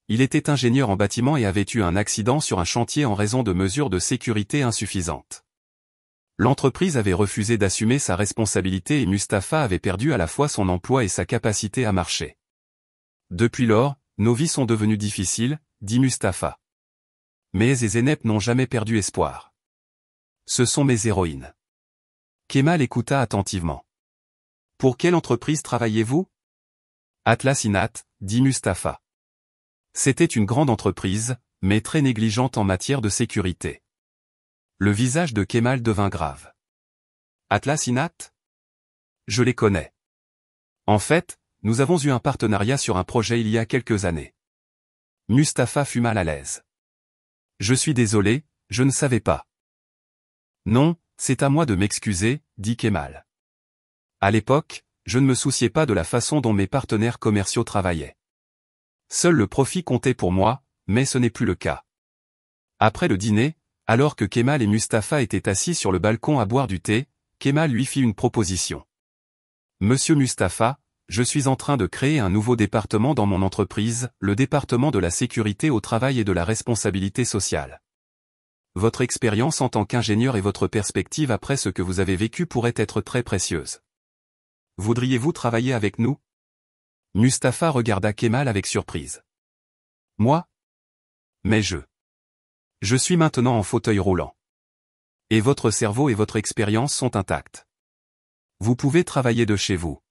Il était ingénieur en bâtiment et avait eu un accident sur un chantier en raison de mesures de sécurité insuffisantes. L'entreprise avait refusé d'assumer sa responsabilité et Mustapha avait perdu à la fois son emploi et sa capacité à marcher. Depuis lors, nos vies sont devenues difficiles, dit Mustapha. Mais et Zeynep n'ont jamais perdu espoir. Ce sont mes héroïnes. Kemal écouta attentivement. Pour quelle entreprise travaillez-vous? Atlas Inat, dit Mustapha. C'était une grande entreprise, mais très négligente en matière de sécurité. Le visage de Kemal devint grave. Atlas Inat? Je les connais. En fait, nous avons eu un partenariat sur un projet il y a quelques années. Mustapha fut mal à l'aise. Je suis désolé, je ne savais pas. Non, c'est à moi de m'excuser, dit Kemal. À l'époque, je ne me souciais pas de la façon dont mes partenaires commerciaux travaillaient. Seul le profit comptait pour moi, mais ce n'est plus le cas. Après le dîner, alors que Kemal et Mustapha étaient assis sur le balcon à boire du thé, Kemal lui fit une proposition. Monsieur Mustapha, je suis en train de créer un nouveau département dans mon entreprise, le département de la sécurité au travail et de la responsabilité sociale. Votre expérience en tant qu'ingénieur et votre perspective après ce que vous avez vécu pourraient être très précieuses. Voudriez-vous travailler avec nous? Mustapha regarda Kemal avec surprise. Moi? Mais je suis maintenant en fauteuil roulant. Et votre cerveau et votre expérience sont intacts. Vous pouvez travailler de chez vous.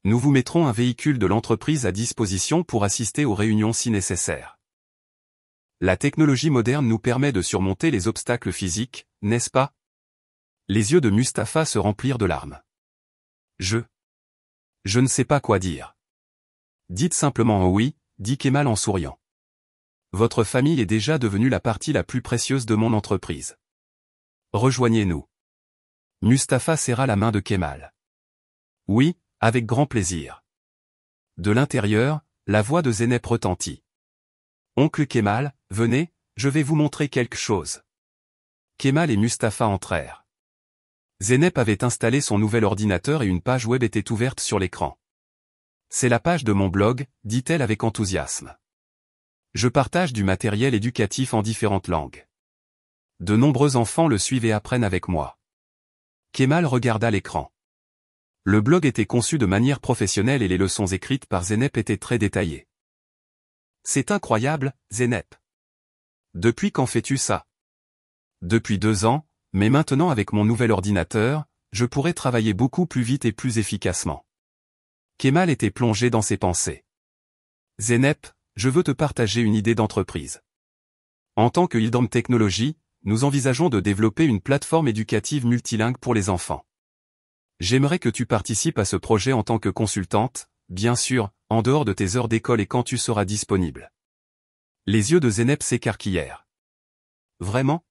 Nous vous mettrons un véhicule de l'entreprise à disposition pour assister aux réunions si nécessaire. La technologie moderne nous permet de surmonter les obstacles physiques, n'est-ce pas? Les yeux de Mustapha se remplirent de larmes. Je ne sais pas quoi dire. Dites simplement oui, dit Kemal en souriant. Votre famille est déjà devenue la partie la plus précieuse de mon entreprise. Rejoignez-nous. Mustapha serra la main de Kemal. Oui, avec grand plaisir. De l'intérieur, la voix de Zeynep retentit. Oncle Kemal, venez, je vais vous montrer quelque chose. Kemal et Mustapha entrèrent. Zeynep avait installé son nouvel ordinateur et une page web était ouverte sur l'écran. C'est la page de mon blog, dit-elle avec enthousiasme. Je partage du matériel éducatif en différentes langues. De nombreux enfants le suivent et apprennent avec moi. Kemal regarda l'écran. Le blog était conçu de manière professionnelle et les leçons écrites par Zeynep étaient très détaillées. C'est incroyable, Zeynep. Depuis quand fais-tu ça? Depuis 2 ans, mais maintenant avec mon nouvel ordinateur, je pourrais travailler beaucoup plus vite et plus efficacement. Kemal était plongé dans ses pensées. Zeynep, je veux te partager une idée d'entreprise. En tant que Hildom Technologies, nous envisageons de développer une plateforme éducative multilingue pour les enfants. J'aimerais que tu participes à ce projet en tant que consultante, bien sûr, en dehors de tes heures d'école et quand tu seras disponible. Les yeux de Zeynep s'écarquillèrent. Vraiment?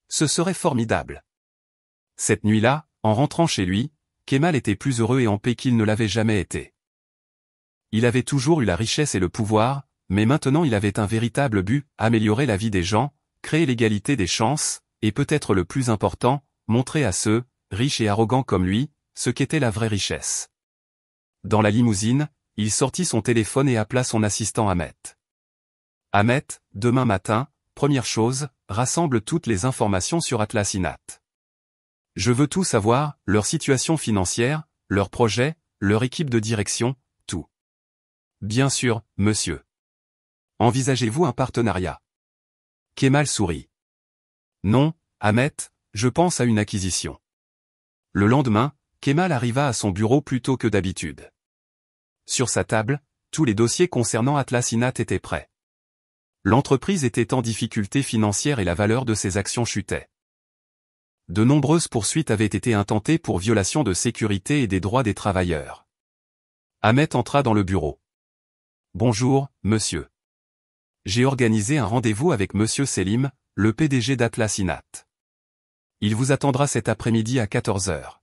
Ce serait formidable. Cette nuit-là, en rentrant chez lui, Kemal était plus heureux et en paix qu'il ne l'avait jamais été. Il avait toujours eu la richesse et le pouvoir, mais maintenant il avait un véritable but, améliorer la vie des gens, créer l'égalité des chances, et peut-être le plus important, montrer à ceux, riches et arrogants comme lui, ce qu'était la vraie richesse. Dans la limousine, il sortit son téléphone et appela son assistant Ahmet. Ahmet, demain matin, première chose, rassemble toutes les informations sur Atlas Inat. Je veux tout savoir, leur situation financière, leurs projets, leur équipe de direction, tout. Bien sûr, monsieur. Envisagez-vous un partenariat? Kemal sourit. Non, Ahmet, je pense à une acquisition. Le lendemain, Kemal arriva à son bureau plus tôt que d'habitude. Sur sa table, tous les dossiers concernant Atlas Inat étaient prêts. L'entreprise était en difficulté financière et la valeur de ses actions chutait. De nombreuses poursuites avaient été intentées pour violation de sécurité et des droits des travailleurs. Ahmet entra dans le bureau. Bonjour, monsieur. J'ai organisé un rendez-vous avec monsieur Selim, le PDG d'Atlas Inat. Il vous attendra cet après-midi à 14 heures.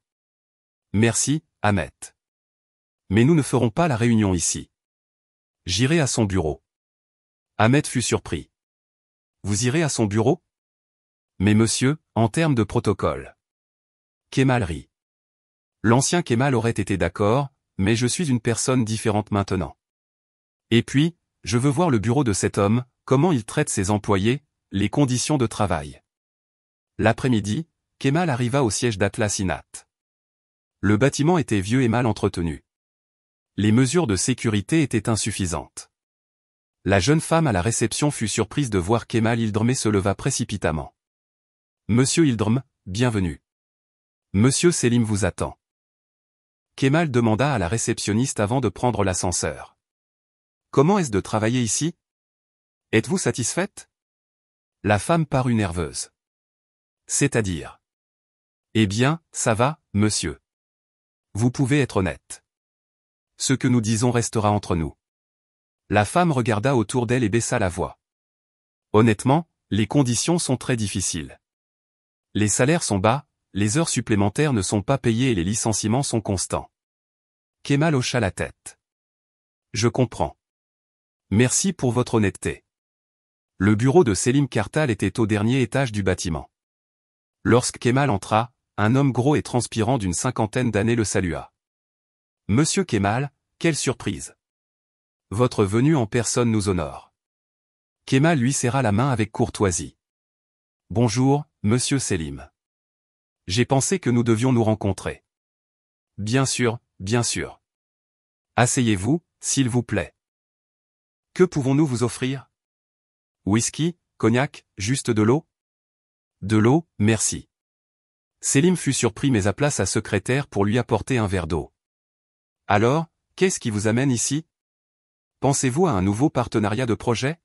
Merci, Ahmet. Mais nous ne ferons pas la réunion ici. J'irai à son bureau. Ahmet fut surpris. Vous irez à son bureau? Mais monsieur, en termes de protocole. Kemal rit. L'ancien Kemal aurait été d'accord, mais je suis une personne différente maintenant. Et puis, je veux voir le bureau de cet homme, comment il traite ses employés, les conditions de travail. L'après-midi, Kemal arriva au siège d'Atlas Inat. Le bâtiment était vieux et mal entretenu. Les mesures de sécurité étaient insuffisantes. La jeune femme à la réception fut surprise de voir Kemal Yıldırım et se leva précipitamment. Monsieur Yıldırım, bienvenue. Monsieur Selim vous attend. Kemal demanda à la réceptionniste avant de prendre l'ascenseur. Comment est-ce de travailler ici? Êtes-vous satisfaite? La femme parut nerveuse. C'est-à-dire? Eh bien, ça va, monsieur. Vous pouvez être honnête. Ce que nous disons restera entre nous. La femme regarda autour d'elle et baissa la voix. Honnêtement, les conditions sont très difficiles. Les salaires sont bas, les heures supplémentaires ne sont pas payées et les licenciements sont constants. Kemal hocha la tête. Je comprends. Merci pour votre honnêteté. Le bureau de Selim Kartal était au dernier étage du bâtiment. Lorsque Kemal entra, un homme gros et transpirant d'une cinquantaine d'années le salua. Monsieur Kemal, quelle surprise! Votre venue en personne nous honore. Kemal lui serra la main avec courtoisie. Bonjour, monsieur Selim. J'ai pensé que nous devions nous rencontrer. Bien sûr, bien sûr. Asseyez-vous, s'il vous plaît. Que pouvons-nous vous offrir? Whisky, cognac, juste de l'eau? De l'eau, merci. Selim fut surpris mais appela sa secrétaire pour lui apporter un verre d'eau. Alors, qu'est-ce qui vous amène ici? Pensez-vous à un nouveau partenariat de projet?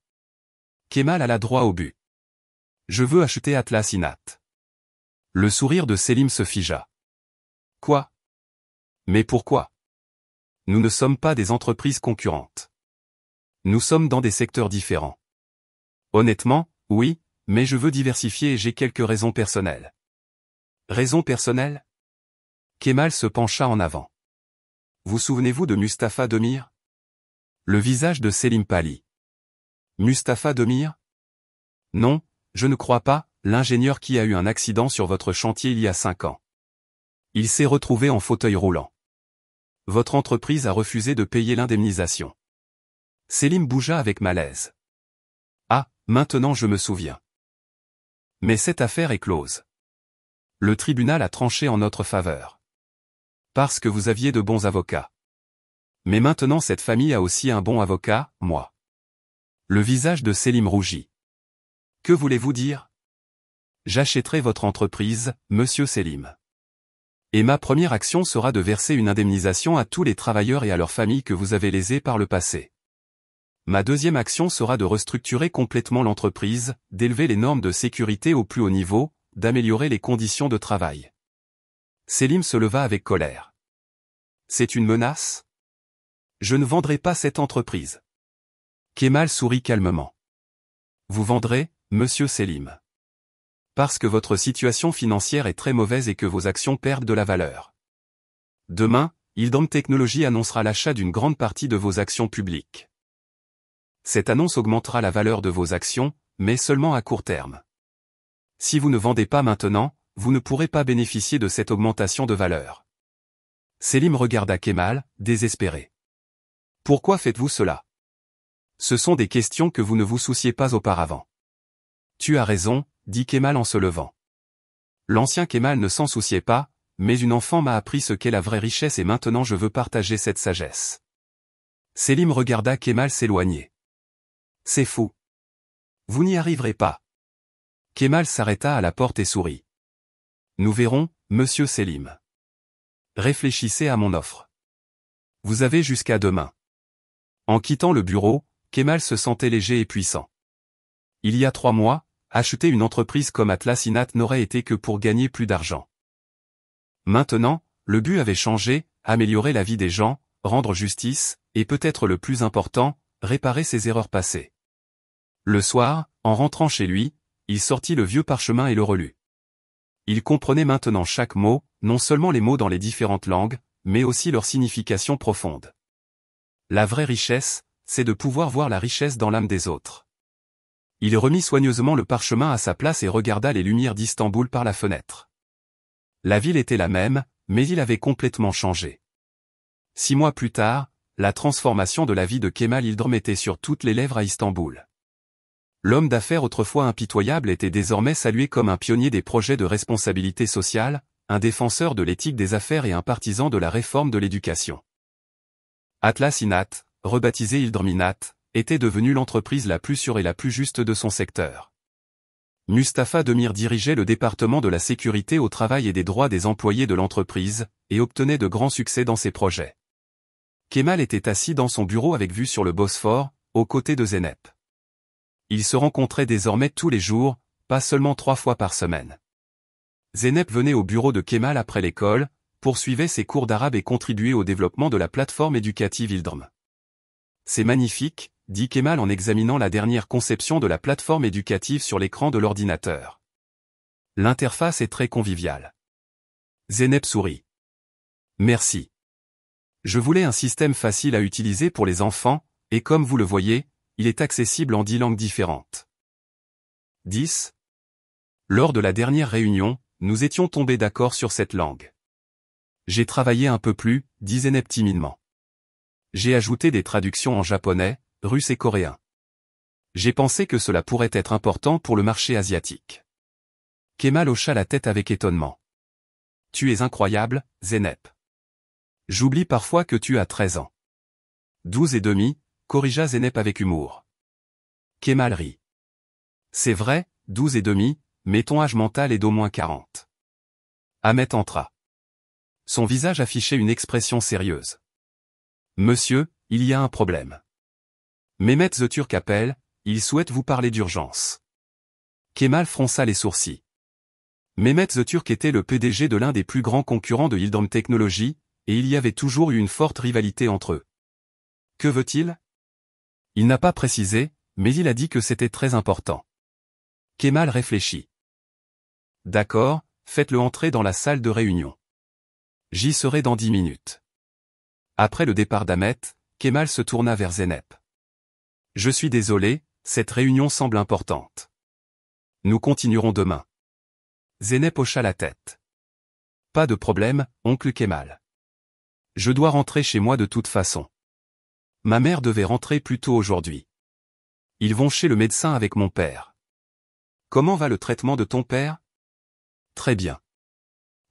Kemal alla droit au but. Je veux acheter Atlas Inat. Le sourire de Selim se figea. Quoi? Mais pourquoi? Nous ne sommes pas des entreprises concurrentes. Nous sommes dans des secteurs différents. Honnêtement, oui, mais je veux diversifier et j'ai quelques raisons personnelles. Raisons personnelles? Kemal se pencha en avant. Vous souvenez-vous de Mustapha Demir? Le visage de Selim pâlit. Mustapha Demir? Non, je ne crois pas, l'ingénieur qui a eu un accident sur votre chantier il y a 5 ans. Il s'est retrouvé en fauteuil roulant. Votre entreprise a refusé de payer l'indemnisation. Selim bougea avec malaise. Ah, maintenant je me souviens. Mais cette affaire est close. Le tribunal a tranché en notre faveur. Parce que vous aviez de bons avocats. Mais maintenant cette famille a aussi un bon avocat, moi. Le visage de Selim rougit. Que voulez-vous dire? J'achèterai votre entreprise, monsieur Selim. Et ma première action sera de verser une indemnisation à tous les travailleurs et à leurs familles que vous avez lésés par le passé. Ma deuxième action sera de restructurer complètement l'entreprise, d'élever les normes de sécurité au plus haut niveau, d'améliorer les conditions de travail. Selim se leva avec colère. C'est une menace? Je ne vendrai pas cette entreprise. Kemal sourit calmement. Vous vendrez, monsieur Selim. Parce que votre situation financière est très mauvaise et que vos actions perdent de la valeur. Demain, Yıldırım Technologies annoncera l'achat d'une grande partie de vos actions publiques. Cette annonce augmentera la valeur de vos actions, mais seulement à court terme. Si vous ne vendez pas maintenant, vous ne pourrez pas bénéficier de cette augmentation de valeur. Selim regarda Kemal, désespéré. Pourquoi faites-vous cela? Ce sont des questions que vous ne vous souciez pas auparavant. Tu as raison, dit Kemal en se levant. L'ancien Kemal ne s'en souciait pas, mais une enfant m'a appris ce qu'est la vraie richesse et maintenant je veux partager cette sagesse. Selim regarda Kemal s'éloigner. C'est fou. Vous n'y arriverez pas. Kemal s'arrêta à la porte et sourit. Nous verrons, monsieur Selim. Réfléchissez à mon offre. Vous avez jusqu'à demain. En quittant le bureau, Kemal se sentait léger et puissant. Il y a 3 mois, acheter une entreprise comme Atlas Inat n'aurait été que pour gagner plus d'argent. Maintenant, le but avait changé, améliorer la vie des gens, rendre justice, et peut-être le plus important, réparer ses erreurs passées. Le soir, en rentrant chez lui, il sortit le vieux parchemin et le relut. Il comprenait maintenant chaque mot, non seulement les mots dans les différentes langues, mais aussi leur signification profonde. La vraie richesse, c'est de pouvoir voir la richesse dans l'âme des autres. Il remit soigneusement le parchemin à sa place et regarda les lumières d'Istanbul par la fenêtre. La ville était la même, mais il avait complètement changé. 6 mois plus tard, la transformation de la vie de Kemal Yıldırım était sur toutes les lèvres à Istanbul. L'homme d'affaires autrefois impitoyable était désormais salué comme un pionnier des projets de responsabilité sociale, un défenseur de l'éthique des affaires et un partisan de la réforme de l'éducation. Atlas Inat, rebaptisé Yıldırım Inat, était devenue l'entreprise la plus sûre et la plus juste de son secteur. Mustafa Demir dirigeait le département de la sécurité au travail et des droits des employés de l'entreprise, et obtenait de grands succès dans ses projets. Kemal était assis dans son bureau avec vue sur le Bosphore, aux côtés de Zeynep. Ils se rencontraient désormais tous les jours, pas seulement 3 fois par semaine. Zeynep venait au bureau de Kemal après l'école, poursuivait ses cours d'arabe et contribuait au développement de la plateforme éducative Yıldırım. C'est magnifique, dit Kemal en examinant la dernière conception de la plateforme éducative sur l'écran de l'ordinateur. L'interface est très conviviale. Zeynep sourit. Merci. Je voulais un système facile à utiliser pour les enfants, et comme vous le voyez, il est accessible en 10 langues différentes. 10. Lors de la dernière réunion, nous étions tombés d'accord sur cette langue. J'ai travaillé un peu plus, dit Zeynep timidement. J'ai ajouté des traductions en japonais, russe et coréen. J'ai pensé que cela pourrait être important pour le marché asiatique. Kemal hocha la tête avec étonnement. Tu es incroyable, Zeynep. J'oublie parfois que tu as 13 ans. 12 et demi, corrigea Zeynep avec humour. Kemal rit. C'est vrai, 12 et demi, mais ton âge mental est d'au moins 40. Ahmet entra. Son visage affichait une expression sérieuse. Monsieur, il y a un problème. Mehmet Öztürk appelle, il souhaite vous parler d'urgence. Kemal fronça les sourcils. Mehmet Öztürk était le PDG de l'un des plus grands concurrents de Yıldırım Technologies, et il y avait toujours eu une forte rivalité entre eux. Que veut-il? Il n'a pas précisé, mais il a dit que c'était très important. Kemal réfléchit. D'accord, faites-le entrer dans la salle de réunion. J'y serai dans 10 minutes. Après le départ d'Ahmet, Kemal se tourna vers Zeynep. Je suis désolé, cette réunion semble importante. Nous continuerons demain. Zeynep hocha la tête. Pas de problème, oncle Kemal. Je dois rentrer chez moi de toute façon. Ma mère devait rentrer plus tôt aujourd'hui. Ils vont chez le médecin avec mon père. Comment va le traitement de ton père? Très bien.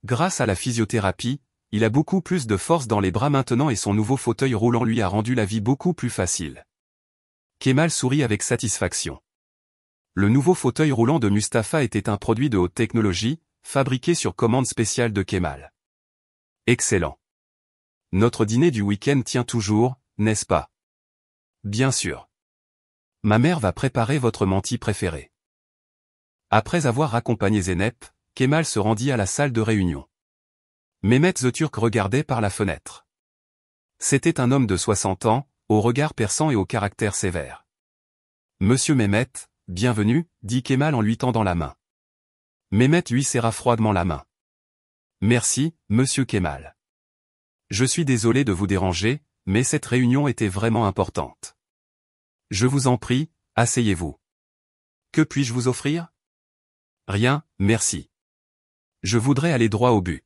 Grâce à la physiothérapie, il a beaucoup plus de force dans les bras maintenant et son nouveau fauteuil roulant lui a rendu la vie beaucoup plus facile. Kemal sourit avec satisfaction. Le nouveau fauteuil roulant de Mustafa était un produit de haute technologie, fabriqué sur commande spéciale de Kemal. Excellent. Notre dîner du week-end tient toujours, n'est-ce pas? Bien sûr. Ma mère va préparer votre menti préféré. Après avoir accompagné Zeynep, Kemal se rendit à la salle de réunion. Mehmet Öztürk regardait par la fenêtre. C'était un homme de 60 ans, au regard perçant et au caractère sévère. Monsieur Mehmet, bienvenue, dit Kemal en lui tendant la main. Mehmet lui serra froidement la main. Merci, monsieur Kemal. Je suis désolé de vous déranger, mais cette réunion était vraiment importante. Je vous en prie, asseyez-vous. Que puis-je vous offrir? Rien, merci. Je voudrais aller droit au but.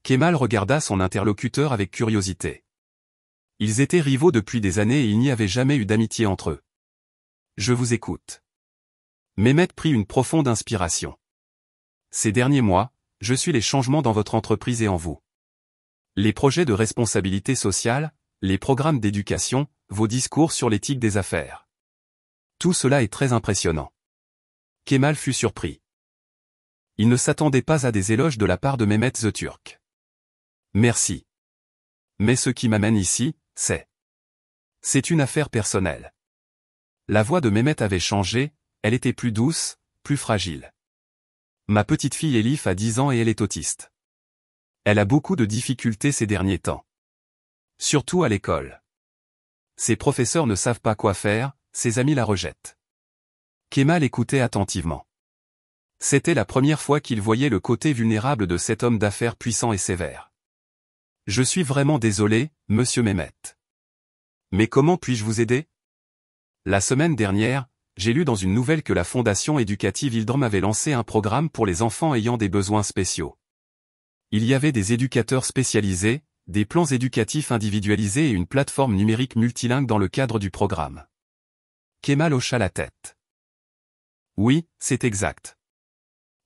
Kemal regarda son interlocuteur avec curiosité. Ils étaient rivaux depuis des années et il n'y avait jamais eu d'amitié entre eux. Je vous écoute. Mehmet prit une profonde inspiration. Ces derniers mois, je suis les changements dans votre entreprise et en vous. Les projets de responsabilité sociale, les programmes d'éducation, vos discours sur l'éthique des affaires. Tout cela est très impressionnant. Kemal fut surpris. Il ne s'attendait pas à des éloges de la part de Mehmet Öztürk. Merci. Mais ce qui m'amène ici, c'est une affaire personnelle. La voix de Mehmet avait changé, elle était plus douce, plus fragile. Ma petite fille Elif a 10 ans et elle est autiste. Elle a beaucoup de difficultés ces derniers temps. Surtout à l'école. Ses professeurs ne savent pas quoi faire, ses amis la rejettent. Kemal écoutait attentivement. C'était la première fois qu'il voyait le côté vulnérable de cet homme d'affaires puissant et sévère. Je suis vraiment désolé, monsieur Mehmet. Mais comment puis-je vous aider? La semaine dernière, j'ai lu dans une nouvelle que la Fondation éducative Hildrum avait lancé un programme pour les enfants ayant des besoins spéciaux. Il y avait des éducateurs spécialisés, des plans éducatifs individualisés et une plateforme numérique multilingue dans le cadre du programme. Kemal hocha la tête. Oui, c'est exact.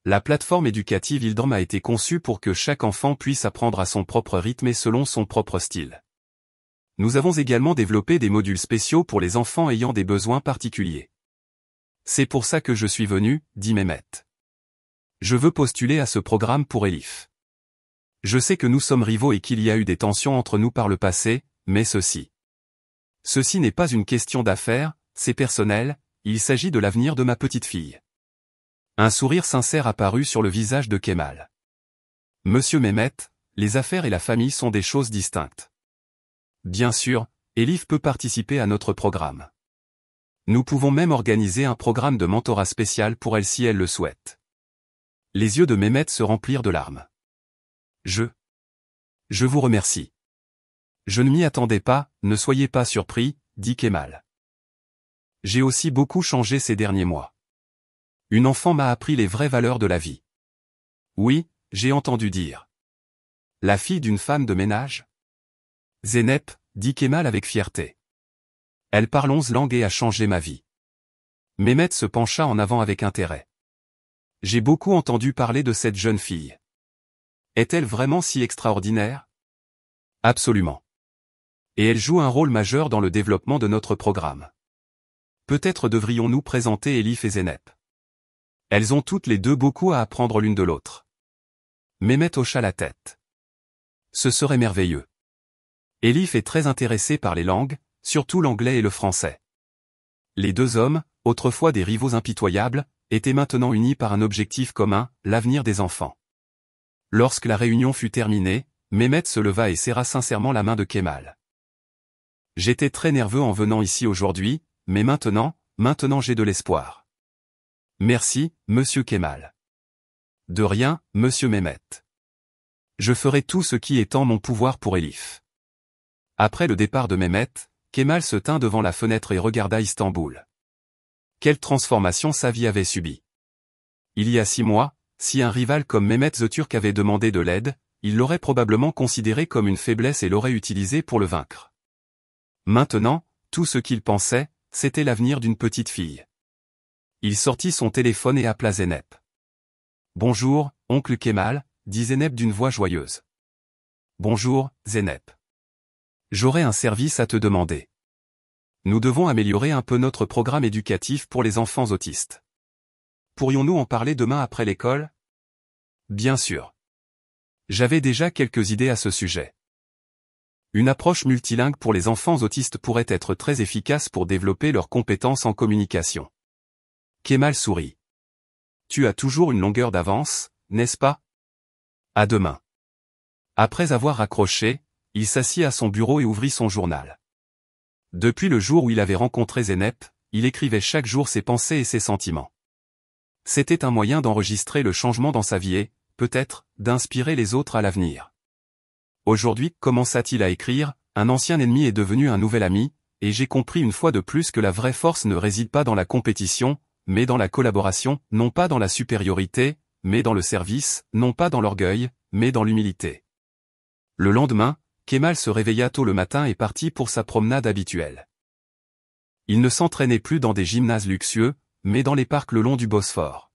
La plateforme éducative Hildrum a été conçue pour que chaque enfant puisse apprendre à son propre rythme et selon son propre style. Nous avons également développé des modules spéciaux pour les enfants ayant des besoins particuliers. C'est pour ça que je suis venu, dit Mehmet. Je veux postuler à ce programme pour Elif. Je sais que nous sommes rivaux et qu'il y a eu des tensions entre nous par le passé, mais ceci n'est pas une question d'affaires, c'est personnel, il s'agit de l'avenir de ma petite fille. Un sourire sincère apparut sur le visage de Kemal. Monsieur Mehmet, les affaires et la famille sont des choses distinctes. Bien sûr, Elif peut participer à notre programme. Nous pouvons même organiser un programme de mentorat spécial pour elle si elle le souhaite. Les yeux de Mehmet se remplirent de larmes. Je vous remercie. Je ne m'y attendais pas, ne soyez pas surpris, dit Kemal. J'ai aussi beaucoup changé ces derniers mois. Une enfant m'a appris les vraies valeurs de la vie. Oui, j'ai entendu dire. La fille d'une femme de ménage? Zeynep, dit Kemal avec fierté. Elle parle 11 langues et a changé ma vie. Mehmet se pencha en avant avec intérêt. J'ai beaucoup entendu parler de cette jeune fille. Est-elle vraiment si extraordinaire? Absolument. Et elle joue un rôle majeur dans le développement de notre programme. Peut-être devrions-nous présenter Elif et Zeynep. Elles ont toutes les deux beaucoup à apprendre l'une de l'autre. Mehmet hocha la tête. Ce serait merveilleux. Elif est très intéressée par les langues, surtout l'anglais et le français. Les deux hommes, autrefois des rivaux impitoyables, étaient maintenant unis par un objectif commun, l'avenir des enfants. Lorsque la réunion fut terminée, Mehmet se leva et serra sincèrement la main de Kemal. J'étais très nerveux en venant ici aujourd'hui, mais maintenant j'ai de l'espoir. Merci, monsieur Kemal. De rien, monsieur Mehmet. Je ferai tout ce qui est en mon pouvoir pour Elif. Après le départ de Mehmet, Kemal se tint devant la fenêtre et regarda Istanbul. Quelle transformation sa vie avait subie. Il y a 6 mois, si un rival comme Mehmet Öztürk avait demandé de l'aide, il l'aurait probablement considéré comme une faiblesse et l'aurait utilisé pour le vaincre. Maintenant, tout ce qu'il pensait, c'était l'avenir d'une petite fille. Il sortit son téléphone et appela Zeynep. Bonjour, oncle Kemal, dit Zeynep d'une voix joyeuse. Bonjour, Zeynep. J'aurais un service à te demander. Nous devons améliorer un peu notre programme éducatif pour les enfants autistes. Pourrions-nous en parler demain après l'école? Bien sûr. J'avais déjà quelques idées à ce sujet. Une approche multilingue pour les enfants autistes pourrait être très efficace pour développer leurs compétences en communication. Kemal sourit. Tu as toujours une longueur d'avance, n'est-ce pas? À demain. Après avoir raccroché, il s'assit à son bureau et ouvrit son journal. Depuis le jour où il avait rencontré Zeynep, il écrivait chaque jour ses pensées et ses sentiments. C'était un moyen d'enregistrer le changement dans sa vie et, peut-être, d'inspirer les autres à l'avenir. Aujourd'hui, commença-t-il à écrire, un ancien ennemi est devenu un nouvel ami, et j'ai compris une fois de plus que la vraie force ne réside pas dans la compétition, mais dans la collaboration, non pas dans la supériorité, mais dans le service, non pas dans l'orgueil, mais dans l'humilité. Le lendemain, Kemal se réveilla tôt le matin et partit pour sa promenade habituelle. Il ne s'entraînait plus dans des gymnases luxueux, mais dans les parcs le long du Bosphore.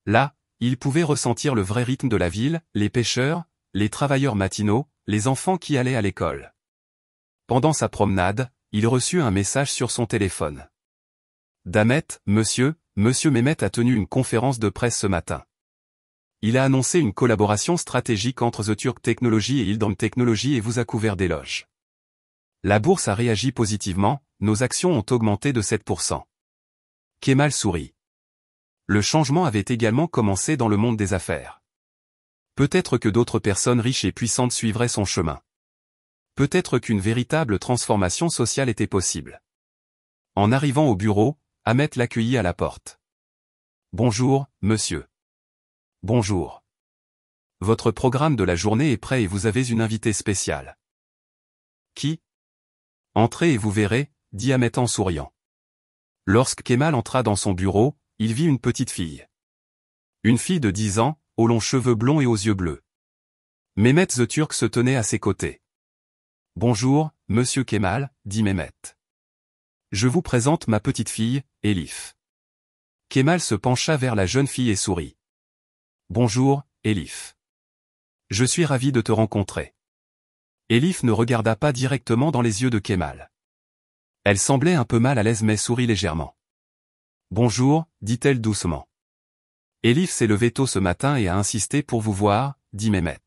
Là, il pouvait ressentir le vrai rythme de la ville, les pêcheurs, les travailleurs matinaux, les enfants qui allaient à l'école. Pendant sa promenade, il reçut un message sur son téléphone. Damet, monsieur Mehmet a tenu une conférence de presse ce matin. Il a annoncé une collaboration stratégique entre Öztürk Technology et Hildrum Technology et vous a couvert d'éloges. La bourse a réagi positivement, nos actions ont augmenté de 7%. Kemal sourit. Le changement avait également commencé dans le monde des affaires. Peut-être que d'autres personnes riches et puissantes suivraient son chemin. Peut-être qu'une véritable transformation sociale était possible. En arrivant au bureau, Ahmet l'accueillit à la porte. Bonjour, monsieur. Bonjour. Votre programme de la journée est prêt et vous avez une invitée spéciale. Qui? Entrez et vous verrez, dit Ahmet en souriant. Lorsque Kemal entra dans son bureau, il vit une petite fille. Une fille de 10 ans, aux longs cheveux blonds et aux yeux bleus. Mehmet the Turk se tenait à ses côtés. « Bonjour, monsieur Kemal, dit Mehmet. Je vous présente ma petite fille, Elif. » Kemal se pencha vers la jeune fille et sourit. « Bonjour, Elif. Je suis ravi de te rencontrer. » Elif ne regarda pas directement dans les yeux de Kemal. Elle semblait un peu mal à l'aise mais sourit légèrement. « Bonjour, dit-elle doucement. Elif s'est levée tôt ce matin et a insisté pour vous voir, dit Mehmet.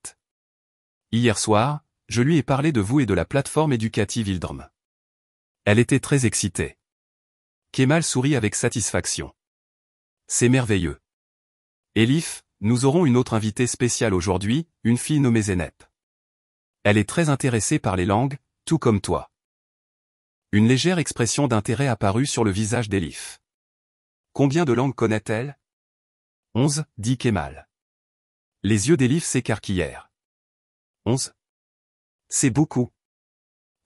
Hier soir, je lui ai parlé de vous et de la plateforme éducative Ildrm. Elle était très excitée. Kemal sourit avec satisfaction. C'est merveilleux. Elif, nous aurons une autre invitée spéciale aujourd'hui, une fille nommée Zeynep. Elle est très intéressée par les langues, tout comme toi. Une légère expression d'intérêt apparut sur le visage d'Elif. Combien de langues connaît-elle ? 11, dit Kemal. Les yeux d'Elif s'écarquillèrent. 11 ? C'est beaucoup.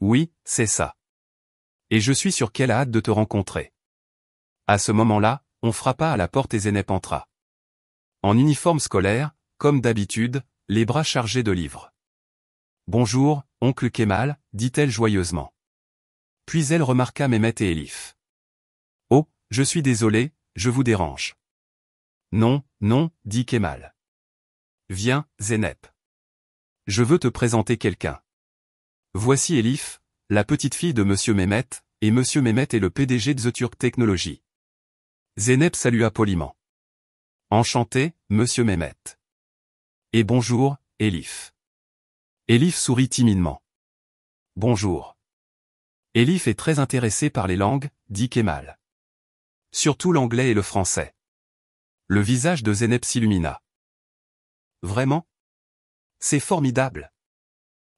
Oui, c'est ça. Et je suis sûr qu'elle a hâte de te rencontrer. À ce moment-là, on frappa à la porte et Zeynep entra. En uniforme scolaire, comme d'habitude, les bras chargés de livres. Bonjour, oncle Kemal, dit-elle joyeusement. Puis elle remarqua Mehmet et Elif. Oh, je suis désolé, je vous dérange. Non, non, dit Kemal. Viens, Zeynep. Je veux te présenter quelqu'un. Voici Elif, la petite fille de Monsieur Mehmet, et Monsieur Mehmet est le PDG de The Turk Technology. Zeynep salua poliment. Enchanté, Monsieur Mehmet. Et bonjour, Elif. Elif sourit timidement. Bonjour. Elif est très intéressée par les langues, dit Kemal. Surtout l'anglais et le français. Le visage de Zeynep s'illumina. Vraiment ? C'est formidable.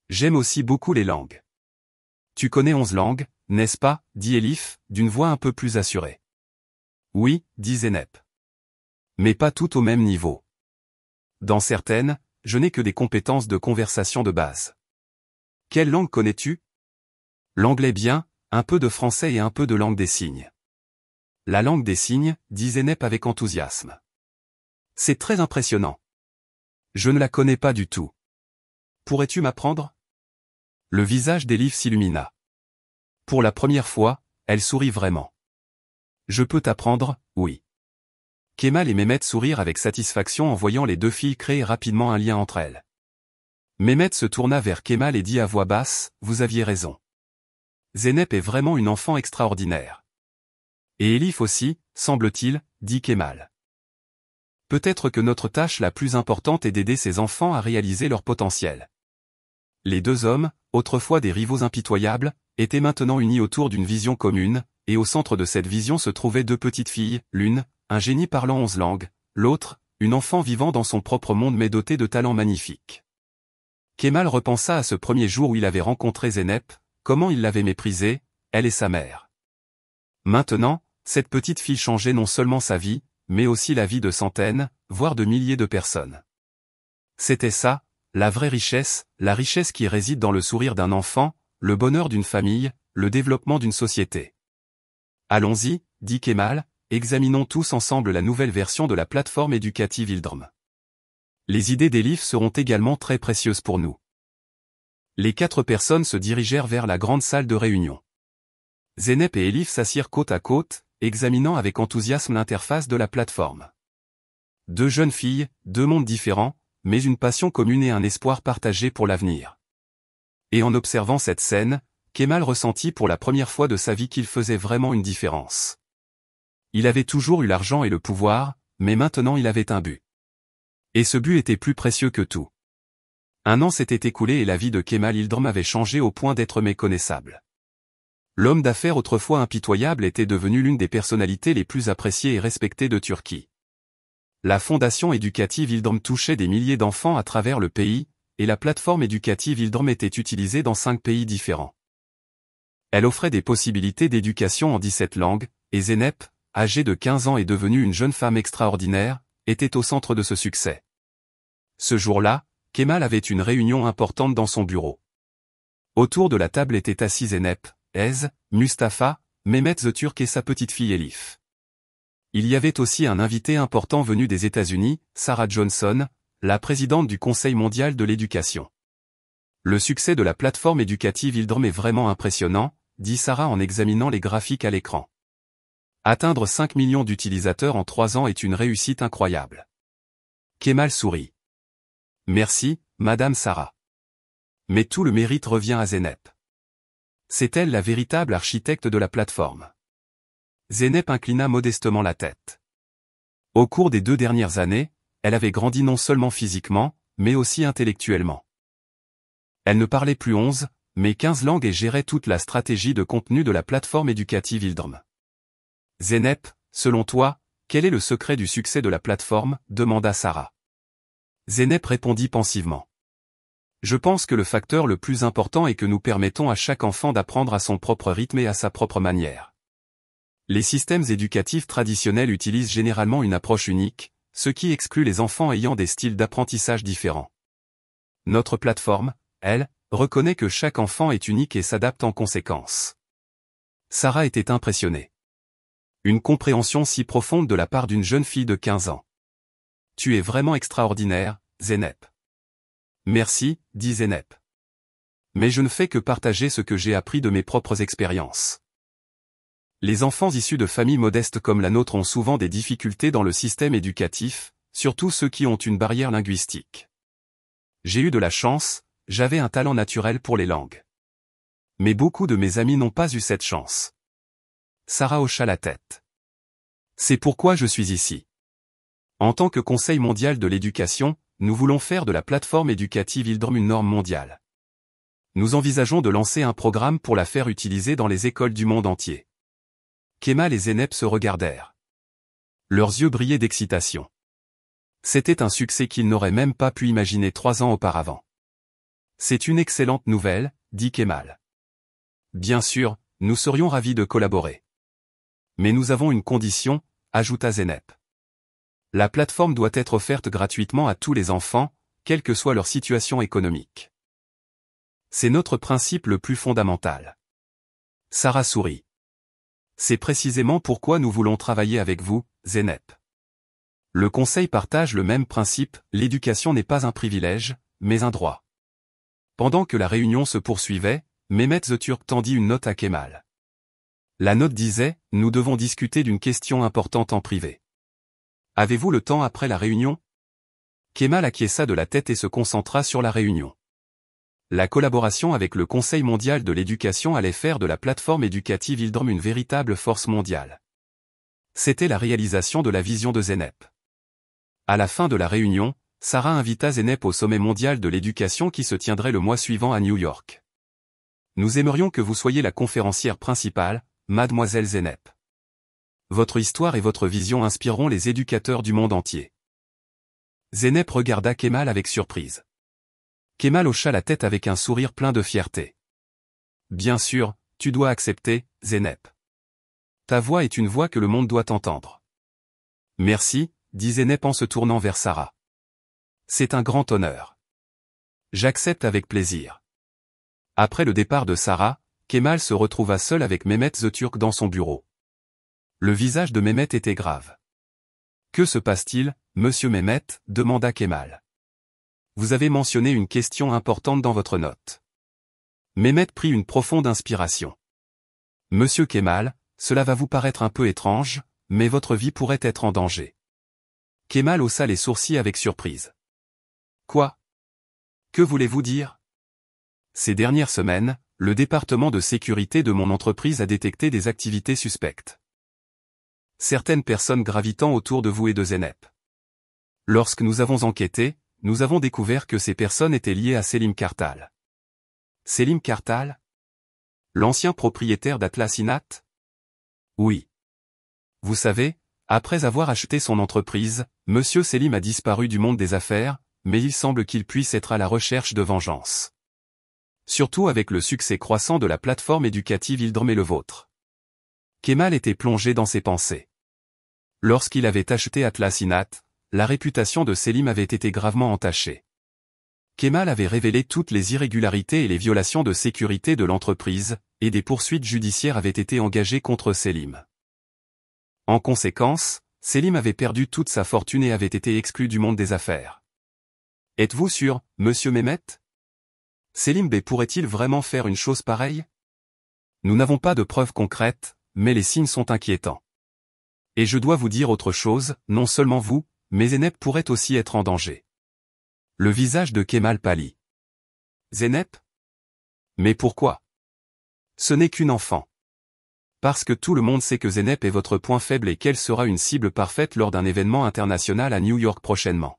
J'aime aussi beaucoup les langues. Tu connais 11 langues, n'est-ce pas, dit Elif, d'une voix un peu plus assurée. Oui, dit Zeynep. Mais pas toutes au même niveau. Dans certaines, je n'ai que des compétences de conversation de base. Quelle langue connais-tu ? L'anglais bien, un peu de français et un peu de langue des signes. La langue des signes, dit Zeynep avec enthousiasme. C'est très impressionnant. Je ne la connais pas du tout. Pourrais-tu m'apprendre ? Le visage d'Elif s'illumina. Pour la première fois, elle sourit vraiment. Je peux t'apprendre, oui. Kemal et Mehmet sourirent avec satisfaction en voyant les deux filles créer rapidement un lien entre elles. Mehmet se tourna vers Kemal et dit à voix basse, vous aviez raison. Zeynep est vraiment une enfant extraordinaire. Et Elif aussi, semble-t-il, dit Kemal. Peut-être que notre tâche la plus importante est d'aider ces enfants à réaliser leur potentiel. Les deux hommes, autrefois des rivaux impitoyables, étaient maintenant unis autour d'une vision commune, et au centre de cette vision se trouvaient deux petites filles, l'une, un génie parlant 11 langues, l'autre, une enfant vivant dans son propre monde mais dotée de talents magnifiques. Kemal repensa à ce premier jour où il avait rencontré Zeynep, comment il l'avait méprisée, elle et sa mère. Maintenant, cette petite fille changeait non seulement sa vie, mais aussi la vie de centaines, voire de milliers de personnes. C'était ça, la vraie richesse, la richesse qui réside dans le sourire d'un enfant, le bonheur d'une famille, le développement d'une société. Allons-y, dit Kemal, examinons tous ensemble la nouvelle version de la plateforme éducative Ildrm. Les idées d'Elif seront également très précieuses pour nous. Les 4 personnes se dirigèrent vers la grande salle de réunion. Zeynep et Elif s'assirent côte à côte, examinant avec enthousiasme l'interface de la plateforme. Deux jeunes filles, deux mondes différents, mais une passion commune et un espoir partagé pour l'avenir. Et en observant cette scène, Kemal ressentit pour la première fois de sa vie qu'il faisait vraiment une différence. Il avait toujours eu l'argent et le pouvoir, mais maintenant il avait un but. Et ce but était plus précieux que tout. Un an s'était écoulé et la vie de Kemal Ildrm avait changé au point d'être méconnaissable. L'homme d'affaires autrefois impitoyable était devenu l'une des personnalités les plus appréciées et respectées de Turquie. La fondation éducative Ildrm touchait des milliers d'enfants à travers le pays, et la plateforme éducative Ildrm était utilisée dans 5 pays différents. Elle offrait des possibilités d'éducation en 17 langues, et Zeynep, âgée de 15 ans et devenue une jeune femme extraordinaire, était au centre de ce succès. Ce jour-là, Kemal avait une réunion importante dans son bureau. Autour de la table étaient assis Zeynep, Ez, Mustapha, Mehmet the Turk et sa petite-fille Elif. Il y avait aussi un invité important venu des États-Unis, Sarah Johnson, la présidente du Conseil mondial de l'éducation. Le succès de la plateforme éducative Ildrum est vraiment impressionnant, dit Sarah en examinant les graphiques à l'écran. Atteindre 5 millions d'utilisateurs en 3 ans est une réussite incroyable. Kemal sourit. Merci, Madame Sarah. Mais tout le mérite revient à Zeynep. C'est elle la véritable architecte de la plateforme. Zeynep inclina modestement la tête. Au cours des 2 dernières années, elle avait grandi non seulement physiquement, mais aussi intellectuellement. Elle ne parlait plus 11, mais 15 langues et gérait toute la stratégie de contenu de la plateforme éducative Ildrum. Zeynep, selon toi, quel est le secret du succès de la plateforme, demanda Sarah. Zeynep répondit pensivement. Je pense que le facteur le plus important est que nous permettons à chaque enfant d'apprendre à son propre rythme et à sa propre manière. Les systèmes éducatifs traditionnels utilisent généralement une approche unique, ce qui exclut les enfants ayant des styles d'apprentissage différents. Notre plateforme, elle, reconnaît que chaque enfant est unique et s'adapte en conséquence. Sarah était impressionnée. Une compréhension si profonde de la part d'une jeune fille de 15 ans. Tu es vraiment extraordinaire, Zeynep. Merci, dit Zeynep. Mais je ne fais que partager ce que j'ai appris de mes propres expériences. Les enfants issus de familles modestes comme la nôtre ont souvent des difficultés dans le système éducatif, surtout ceux qui ont une barrière linguistique. J'ai eu de la chance, j'avais un talent naturel pour les langues. Mais beaucoup de mes amis n'ont pas eu cette chance. Sarah hocha la tête. C'est pourquoi je suis ici. En tant que Conseil mondial de l'éducation, nous voulons faire de la plateforme éducative Ildrum une norme mondiale. Nous envisageons de lancer un programme pour la faire utiliser dans les écoles du monde entier. Kemal et Zeynep se regardèrent. Leurs yeux brillaient d'excitation. C'était un succès qu'ils n'auraient même pas pu imaginer 3 ans auparavant. C'est une excellente nouvelle, dit Kemal. Bien sûr, nous serions ravis de collaborer. Mais nous avons une condition, ajouta Zeynep. La plateforme doit être offerte gratuitement à tous les enfants, quelle que soit leur situation économique. C'est notre principe le plus fondamental. Sarah sourit. C'est précisément pourquoi nous voulons travailler avec vous, Zeynep. Le Conseil partage le même principe, l'éducation n'est pas un privilège, mais un droit. Pendant que la réunion se poursuivait, Mehmet the Turk tendit une note à Kemal. La note disait, nous devons discuter d'une question importante en privé. Avez-vous le temps après la réunion? Kemal acquiesça de la tête et se concentra sur la réunion. La collaboration avec le Conseil mondial de l'éducation allait faire de la plateforme éducative Ildrum une véritable force mondiale. C'était la réalisation de la vision de Zeynep. À la fin de la réunion, Sarah invita Zeynep au sommet mondial de l'éducation qui se tiendrait le mois suivant à New York. Nous aimerions que vous soyez la conférencière principale, Mademoiselle Zeynep. Votre histoire et votre vision inspireront les éducateurs du monde entier. Zeynep regarda Kemal avec surprise. Kemal hocha la tête avec un sourire plein de fierté. Bien sûr, tu dois accepter, Zeynep. Ta voix est une voix que le monde doit entendre. Merci, dit Zeynep en se tournant vers Sarah. C'est un grand honneur. J'accepte avec plaisir. Après le départ de Sarah, Kemal se retrouva seul avec Mehmet the Turk dans son bureau. Le visage de Mehmet était grave. Que se passe-t-il, monsieur Mehmet, demanda Kemal. Vous avez mentionné une question importante dans votre note. Mehmet prit une profonde inspiration. Monsieur Kemal, cela va vous paraître un peu étrange, mais votre vie pourrait être en danger. Kemal haussa les sourcils avec surprise. Quoi? Que voulez-vous dire? Ces dernières semaines, le département de sécurité de mon entreprise a détecté des activités suspectes. Certaines personnes gravitant autour de vous et de Zeynep. Lorsque nous avons enquêté, nous avons découvert que ces personnes étaient liées à Selim Kartal. Selim Kartal? L'ancien propriétaire d'Atlas Inat? Oui. Vous savez, après avoir acheté son entreprise, Monsieur Selim a disparu du monde des affaires, mais il semble qu'il puisse être à la recherche de vengeance. Surtout avec le succès croissant de la plateforme éducative Ildrum et le vôtre. Kemal était plongé dans ses pensées. Lorsqu'il avait acheté Atlas Inat, la réputation de Selim avait été gravement entachée. Kemal avait révélé toutes les irrégularités et les violations de sécurité de l'entreprise, et des poursuites judiciaires avaient été engagées contre Selim. En conséquence, Selim avait perdu toute sa fortune et avait été exclu du monde des affaires. Êtes-vous sûr, monsieur Mehmet? Selim Bey pourrait-il vraiment faire une chose pareille? Nous n'avons pas de preuves concrètes, mais les signes sont inquiétants. Et je dois vous dire autre chose, non seulement vous, mais Zeynep pourrait aussi être en danger. Le visage de Kemal pâlit. Zeynep? Mais pourquoi? Ce n'est qu'une enfant. Parce que tout le monde sait que Zeynep est votre point faible et qu'elle sera une cible parfaite lors d'un événement international à New York prochainement.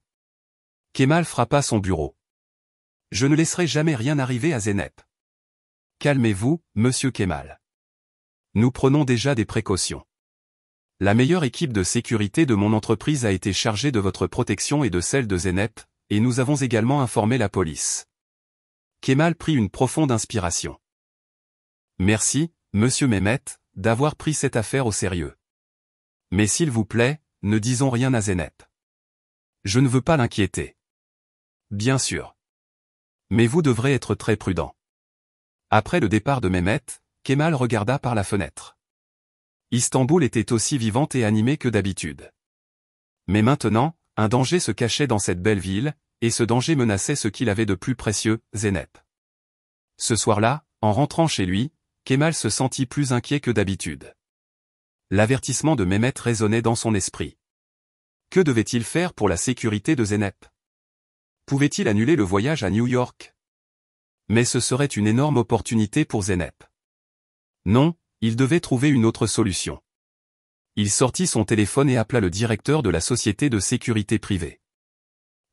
Kemal frappa son bureau. Je ne laisserai jamais rien arriver à Zeynep. Calmez-vous, monsieur Kemal. Nous prenons déjà des précautions. La meilleure équipe de sécurité de mon entreprise a été chargée de votre protection et de celle de Zeynep, et nous avons également informé la police. Kemal prit une profonde inspiration. Merci, monsieur Mehmet, d'avoir pris cette affaire au sérieux. Mais s'il vous plaît, ne disons rien à Zeynep. Je ne veux pas l'inquiéter. Bien sûr. Mais vous devrez être très prudent. Après le départ de Mehmet, Kemal regarda par la fenêtre. Istanbul était aussi vivante et animée que d'habitude. Mais maintenant, un danger se cachait dans cette belle ville, et ce danger menaçait ce qu'il avait de plus précieux, Zeynep. Ce soir-là, en rentrant chez lui, Kemal se sentit plus inquiet que d'habitude. L'avertissement de Mehmet résonnait dans son esprit. Que devait-il faire pour la sécurité de Zeynep? Pouvait-il annuler le voyage à New York? Mais ce serait une énorme opportunité pour Zeynep. Non, il devait trouver une autre solution. Il sortit son téléphone et appela le directeur de la société de sécurité privée.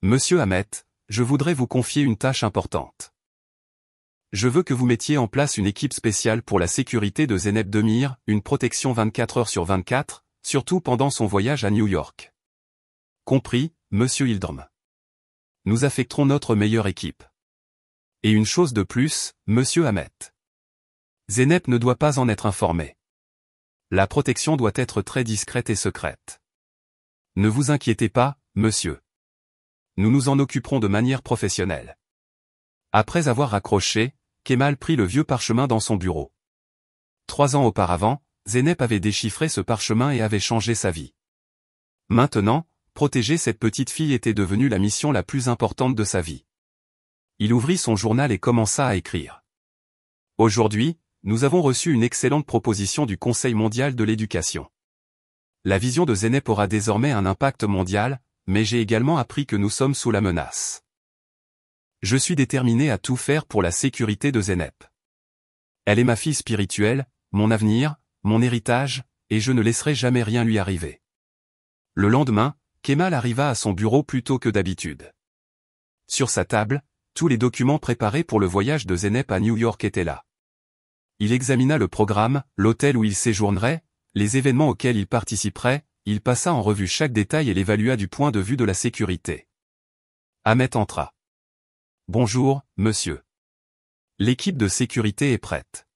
Monsieur Ahmet, je voudrais vous confier une tâche importante. Je veux que vous mettiez en place une équipe spéciale pour la sécurité de Zeynep Demir, une protection 24 heures sur 24, surtout pendant son voyage à New York. Compris, monsieur Hildrem. Nous affecterons notre meilleure équipe. Et une chose de plus, monsieur Ahmet. Zeynep ne doit pas en être informé. La protection doit être très discrète et secrète. Ne vous inquiétez pas, monsieur. Nous nous en occuperons de manière professionnelle. Après avoir raccroché, Kemal prit le vieux parchemin dans son bureau. 3 ans auparavant, Zeynep avait déchiffré ce parchemin et avait changé sa vie. Maintenant, protéger cette petite fille était devenue la mission la plus importante de sa vie. Il ouvrit son journal et commença à écrire. Aujourd'hui, nous avons reçu une excellente proposition du Conseil mondial de l'éducation. La vision de Zeynep aura désormais un impact mondial, mais j'ai également appris que nous sommes sous la menace. Je suis déterminé à tout faire pour la sécurité de Zeynep. Elle est ma fille spirituelle, mon avenir, mon héritage, et je ne laisserai jamais rien lui arriver. Le lendemain, Kemal arriva à son bureau plus tôt que d'habitude. Sur sa table, tous les documents préparés pour le voyage de Zeynep à New York étaient là. Il examina le programme, l'hôtel où il séjournerait, les événements auxquels il participerait, il passa en revue chaque détail et l'évalua du point de vue de la sécurité. Ahmet entra. Bonjour, monsieur. L'équipe de sécurité est prête.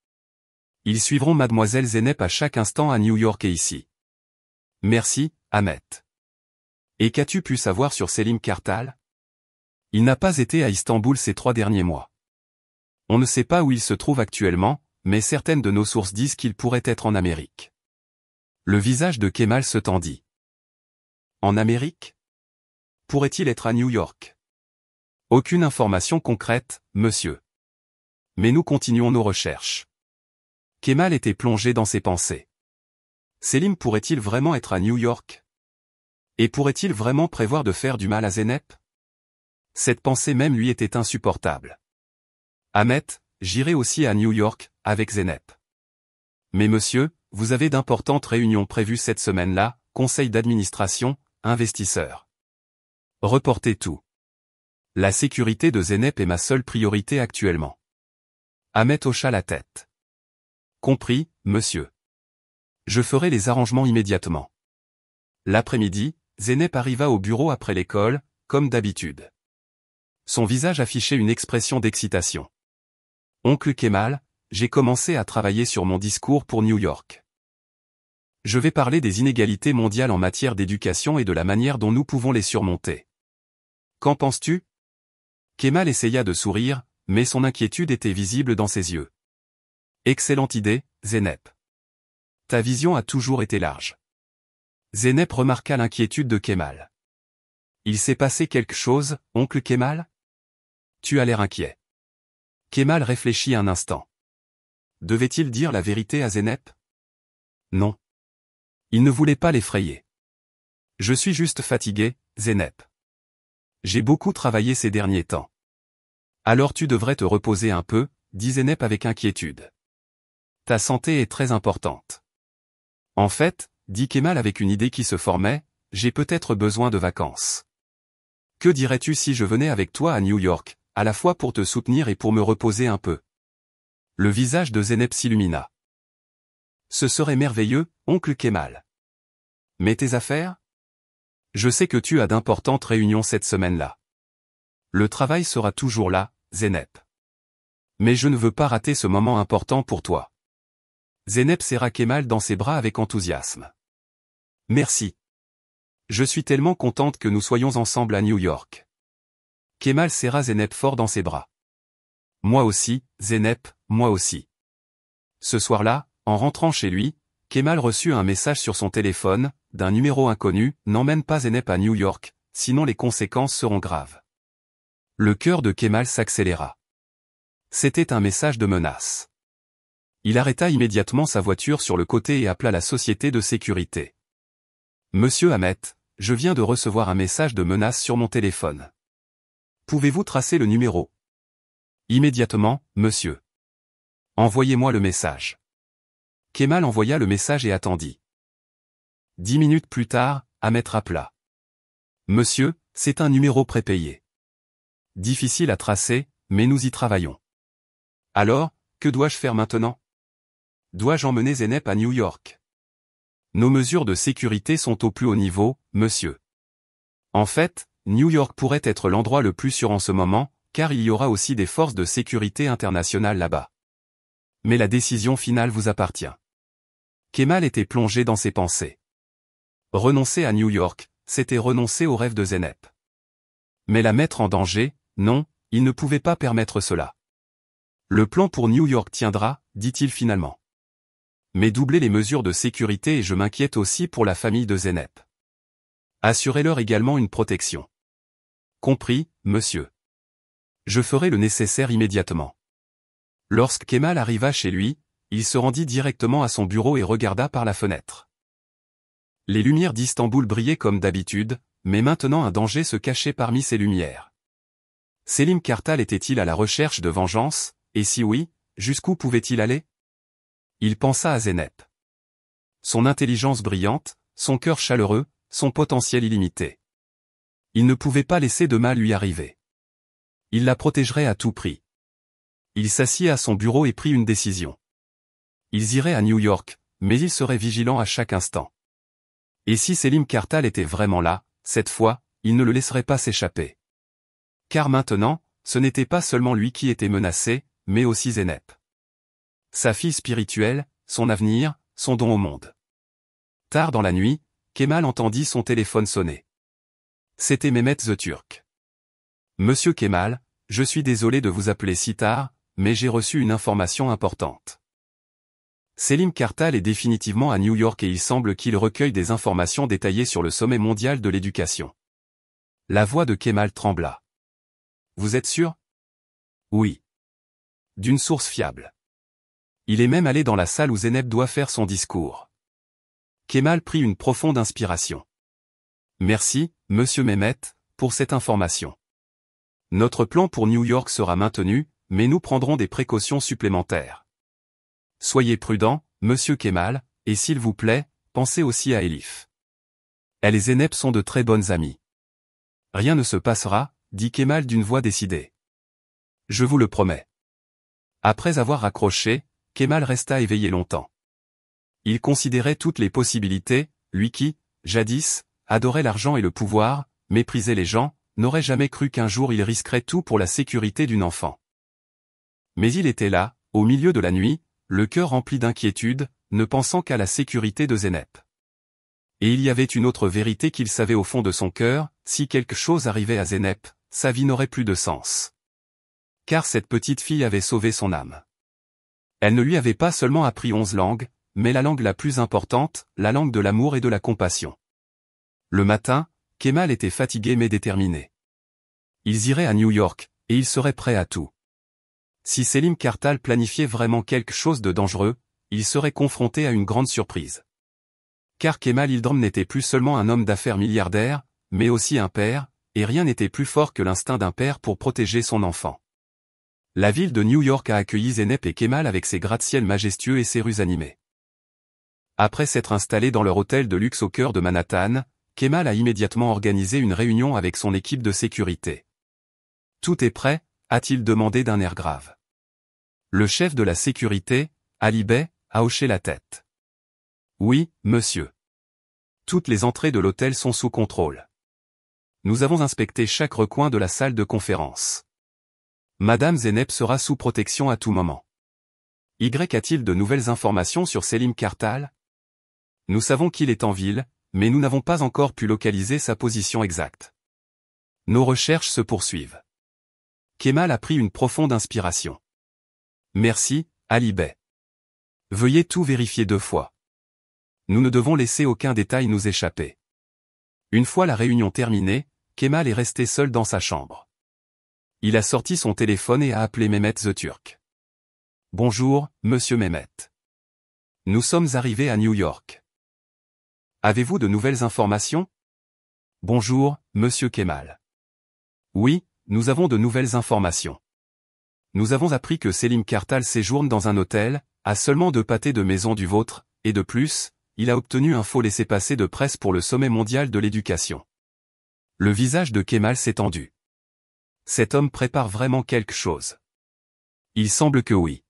Ils suivront mademoiselle Zeynep à chaque instant à New York et ici. Merci, Ahmet. Et qu'as-tu pu savoir sur Selim Kartal? Il n'a pas été à Istanbul ces 3 derniers mois. On ne sait pas où il se trouve actuellement, mais certaines de nos sources disent qu'il pourrait être en Amérique. Le visage de Kemal se tendit. En Amérique? Pourrait-il être à New York? Aucune information concrète, monsieur. Mais nous continuons nos recherches. Kemal était plongé dans ses pensées. Selim pourrait-il vraiment être à New York? Et pourrait-il vraiment prévoir de faire du mal à Zeynep? Cette pensée même lui était insupportable. Ahmet, j'irai aussi à New York, avec Zeynep. Mais monsieur, vous avez d'importantes réunions prévues cette semaine-là, conseil d'administration, investisseurs. Reportez tout. La sécurité de Zeynep est ma seule priorité actuellement. Ahmet hocha la tête. Compris, monsieur. Je ferai les arrangements immédiatement. L'après-midi, Zeynep arriva au bureau après l'école, comme d'habitude. Son visage affichait une expression d'excitation. Oncle Kemal, j'ai commencé à travailler sur mon discours pour New York. Je vais parler des inégalités mondiales en matière d'éducation et de la manière dont nous pouvons les surmonter. Qu'en penses-tu? Kemal essaya de sourire, mais son inquiétude était visible dans ses yeux. Excellente idée, Zeynep. Ta vision a toujours été large. Zeynep remarqua l'inquiétude de Kemal. Il s'est passé quelque chose, oncle Kemal? Tu as l'air inquiet. Kemal réfléchit un instant. Devait-il dire la vérité à Zeynep? Non. Il ne voulait pas l'effrayer. Je suis juste fatigué, Zeynep. J'ai beaucoup travaillé ces derniers temps. Alors tu devrais te reposer un peu, dit Zeynep avec inquiétude. Ta santé est très importante. En fait, dit Kemal avec une idée qui se formait, j'ai peut-être besoin de vacances. Que dirais-tu si je venais avec toi à New York, à la fois pour te soutenir et pour me reposer un peu? Le visage de Zeynep s'illumina. Ce serait merveilleux, oncle Kemal. Mais tes affaires? Je sais que tu as d'importantes réunions cette semaine-là. Le travail sera toujours là, Zeynep. Mais je ne veux pas rater ce moment important pour toi. Zeynep serra Kemal dans ses bras avec enthousiasme. Merci. Je suis tellement contente que nous soyons ensemble à New York. Kemal serra Zeynep fort dans ses bras. Moi aussi, Zeynep, moi aussi. Ce soir-là, en rentrant chez lui, Kemal reçut un message sur son téléphone, d'un numéro inconnu, n'emmène pas Zeynep à New York, sinon les conséquences seront graves. Le cœur de Kemal s'accéléra. C'était un message de menace. Il arrêta immédiatement sa voiture sur le côté et appela la société de sécurité. Monsieur Ahmet, je viens de recevoir un message de menace sur mon téléphone. Pouvez-vous tracer le numéro? Immédiatement, monsieur. Envoyez-moi le message. Kemal envoya le message et attendit. 10 minutes plus tard, Ahmet rappela. Monsieur, c'est un numéro prépayé. Difficile à tracer, mais nous y travaillons. Alors, que dois-je faire maintenant? Dois-je emmener Zeynep à New York? Nos mesures de sécurité sont au plus haut niveau, monsieur. En fait, New York pourrait être l'endroit le plus sûr en ce moment, car il y aura aussi des forces de sécurité internationales là-bas. Mais la décision finale vous appartient. Kemal était plongé dans ses pensées. Renoncer à New York, c'était renoncer au rêve de Zeynep. Mais la mettre en danger, non, il ne pouvait pas permettre cela. Le plan pour New York tiendra, dit-il finalement. Mais doublez les mesures de sécurité et je m'inquiète aussi pour la famille de Zeynep. Assurez-leur également une protection. Compris, monsieur. Je ferai le nécessaire immédiatement. Lorsque Kemal arriva chez lui, il se rendit directement à son bureau et regarda par la fenêtre. Les lumières d'Istanbul brillaient comme d'habitude, mais maintenant un danger se cachait parmi ces lumières. Selim Kartal était-il à la recherche de vengeance, et si oui, jusqu'où pouvait-il aller? Il pensa à Zeynep. Son intelligence brillante, son cœur chaleureux, son potentiel illimité. Il ne pouvait pas laisser de mal lui arriver. Il la protégerait à tout prix. Il s'assit à son bureau et prit une décision. Ils iraient à New York, mais il serait vigilant à chaque instant. Et si Selim Kartal était vraiment là, cette fois, il ne le laisserait pas s'échapper. Car maintenant, ce n'était pas seulement lui qui était menacé, mais aussi Zeynep. Sa fille spirituelle, son avenir, son don au monde. Tard dans la nuit, Kemal entendit son téléphone sonner. C'était Mehmet the Turk. Monsieur Kemal, je suis désolé de vous appeler si tard, mais j'ai reçu une information importante. Selim Kartal est définitivement à New York et il semble qu'il recueille des informations détaillées sur le sommet mondial de l'éducation. La voix de Kemal trembla. Vous êtes sûr? Oui. D'une source fiable. Il est même allé dans la salle où Zeynep doit faire son discours. Kemal prit une profonde inspiration. Merci, monsieur Mehmet, pour cette information. Notre plan pour New York sera maintenu, mais nous prendrons des précautions supplémentaires. Soyez prudent, monsieur Kemal, et s'il vous plaît, pensez aussi à Elif. Elle et Zeynep sont de très bonnes amies. Rien ne se passera, dit Kemal d'une voix décidée. Je vous le promets. Après avoir raccroché, Kemal resta éveillé longtemps. Il considérait toutes les possibilités, lui qui, jadis, adorait l'argent et le pouvoir, méprisait les gens, n'aurait jamais cru qu'un jour il risquerait tout pour la sécurité d'une enfant. Mais il était là, au milieu de la nuit, le cœur rempli d'inquiétude, ne pensant qu'à la sécurité de Zeynep. Et il y avait une autre vérité qu'il savait au fond de son cœur, si quelque chose arrivait à Zeynep, sa vie n'aurait plus de sens. car cette petite fille avait sauvé son âme. Elle ne lui avait pas seulement appris 11 langues, mais la langue la plus importante, la langue de l'amour et de la compassion. Le matin, Kemal était fatigué mais déterminé. Ils iraient à New York, et il serait prêt à tout. Si Selim Kartal planifiait vraiment quelque chose de dangereux, il serait confronté à une grande surprise. Car Kemal Yıldırım n'était plus seulement un homme d'affaires milliardaire, mais aussi un père, et rien n'était plus fort que l'instinct d'un père pour protéger son enfant. La ville de New York a accueilli Zeynep et Kemal avec ses gratte-ciel majestueux et ses rues animées. Après s'être installé dans leur hôtel de luxe au cœur de Manhattan, Kemal a immédiatement organisé une réunion avec son équipe de sécurité. « Tout est prêt ?» a-t-il demandé d'un air grave. Le chef de la sécurité, Ali Bey, a hoché la tête. « Oui, monsieur. Toutes les entrées de l'hôtel sont sous contrôle. Nous avons inspecté chaque recoin de la salle de conférence. Madame Zeynep sera sous protection à tout moment. Y a-t-il de nouvelles informations sur Selim Kartal? Nous savons qu'il est en ville, mais nous n'avons pas encore pu localiser sa position exacte. Nos recherches se poursuivent. » Kemal a pris une profonde inspiration. « Merci, Ali Bey. Veuillez tout vérifier 2 fois. Nous ne devons laisser aucun détail nous échapper. » Une fois la réunion terminée, Kemal est resté seul dans sa chambre. Il a sorti son téléphone et a appelé Mehmet Öztürk. « Bonjour, monsieur Mehmet. Nous sommes arrivés à New York. Avez-vous de nouvelles informations? Bonjour, monsieur Kemal. Oui, nous avons de nouvelles informations. Nous avons appris que Selim Kartal séjourne dans un hôtel, à seulement 2 pâtés de maison du vôtre, et de plus, il a obtenu un faux laissez-passer de presse pour le sommet mondial de l'éducation. » Le visage de Kemal s'est tendu. Cet homme prépare vraiment quelque chose. Il semble que oui.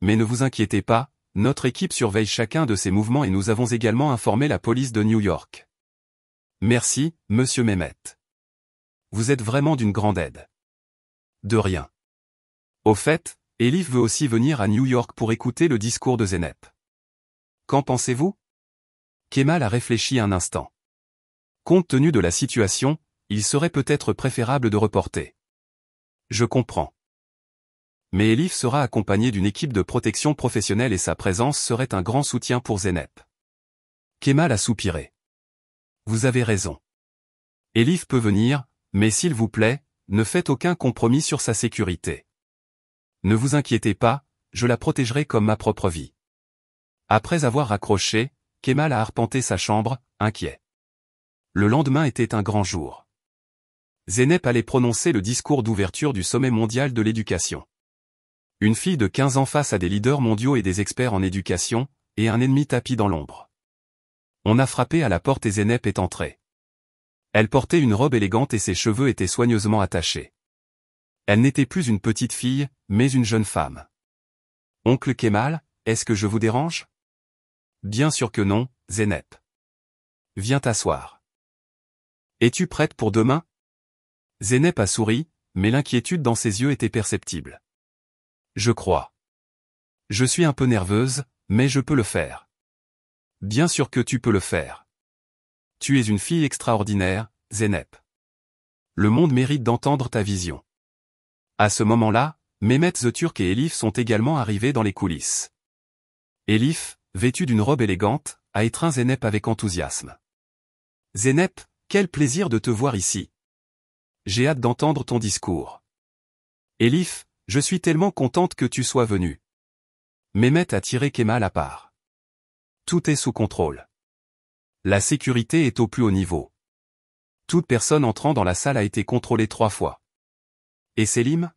Mais ne vous inquiétez pas, notre équipe surveille chacun de ses mouvements et nous avons également informé la police de New York. Merci, monsieur Mehmet. Vous êtes vraiment d'une grande aide. De rien. Au fait, Elif veut aussi venir à New York pour écouter le discours de Zeynep. Qu'en pensez-vous? Kemal a réfléchi un instant. Compte tenu de la situation, il serait peut-être préférable de reporter. Je comprends. Mais Elif sera accompagné d'une équipe de protection professionnelle et sa présence serait un grand soutien pour Zeynep. Kemal a soupiré. Vous avez raison. Elif peut venir, mais s'il vous plaît, ne faites aucun compromis sur sa sécurité. Ne vous inquiétez pas, je la protégerai comme ma propre vie. Après avoir raccroché, Kemal a arpenté sa chambre, inquiet. Le lendemain était un grand jour. Zeynep allait prononcer le discours d'ouverture du sommet mondial de l'éducation. Une fille de 15 ans face à des leaders mondiaux et des experts en éducation, et un ennemi tapi dans l'ombre. On a frappé à la porte et Zeynep est entrée. Elle portait une robe élégante et ses cheveux étaient soigneusement attachés. Elle n'était plus une petite fille, mais une jeune femme. « Oncle Kemal, est-ce que je vous dérange ?»« Bien sûr que non, Zeynep. Viens t'asseoir. Es-tu prête pour demain ?» Zeynep a souri, mais l'inquiétude dans ses yeux était perceptible. « Je crois. Je suis un peu nerveuse, mais je peux le faire. » « Bien sûr que tu peux le faire. Tu es une fille extraordinaire, Zeynep. Le monde mérite d'entendre ta vision. » À ce moment-là, Mehmet Öztürk et Elif sont également arrivés dans les coulisses. Elif, vêtue d'une robe élégante, a étreint Zeynep avec enthousiasme. « Zeynep, quel plaisir de te voir ici. J'ai hâte d'entendre ton discours. Elif, je suis tellement contente que tu sois venue. » Mehmet a tiré Kemal à part. Tout est sous contrôle. La sécurité est au plus haut niveau. Toute personne entrant dans la salle a été contrôlée 3 fois. Et Selim?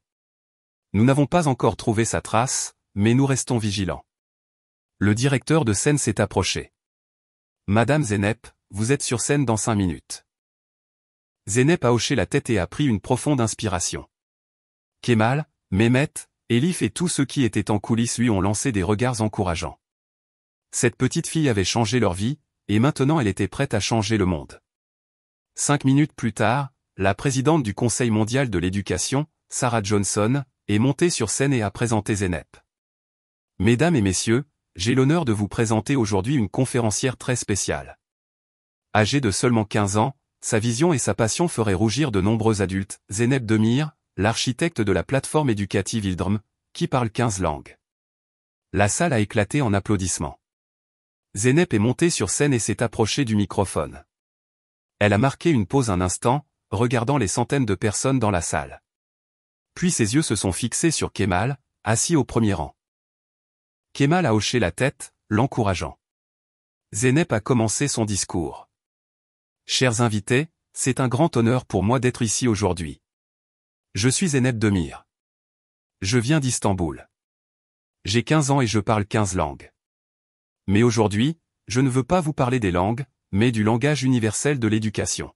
Nous n'avons pas encore trouvé sa trace, mais nous restons vigilants. Le directeur de scène s'est approché. Madame Zeynep, vous êtes sur scène dans 5 minutes. Zeynep a hoché la tête et a pris une profonde inspiration. Kemal, Mehmet, Elif et tous ceux qui étaient en coulisses lui ont lancé des regards encourageants. Cette petite fille avait changé leur vie, et maintenant elle était prête à changer le monde. 5 minutes plus tard, la présidente du Conseil mondial de l'éducation, Sarah Johnson, est montée sur scène et a présenté Zeynep. Mesdames et messieurs, j'ai l'honneur de vous présenter aujourd'hui une conférencière très spéciale. Âgée de seulement 15 ans, sa vision et sa passion feraient rougir de nombreux adultes. Zeynep Demir, l'architecte de la plateforme éducative Ildrum, qui parle 15 langues. La salle a éclaté en applaudissements. Zeynep est montée sur scène et s'est approchée du microphone. Elle a marqué une pause un instant, regardant les centaines de personnes dans la salle. Puis ses yeux se sont fixés sur Kemal, assis au premier rang. Kemal a hoché la tête, l'encourageant. Zeynep a commencé son discours. Chers invités, c'est un grand honneur pour moi d'être ici aujourd'hui. Je suis Zeynep Demir. Je viens d'Istanbul. J'ai 15 ans et je parle 15 langues. Mais aujourd'hui, je ne veux pas vous parler des langues, mais du langage universel de l'éducation.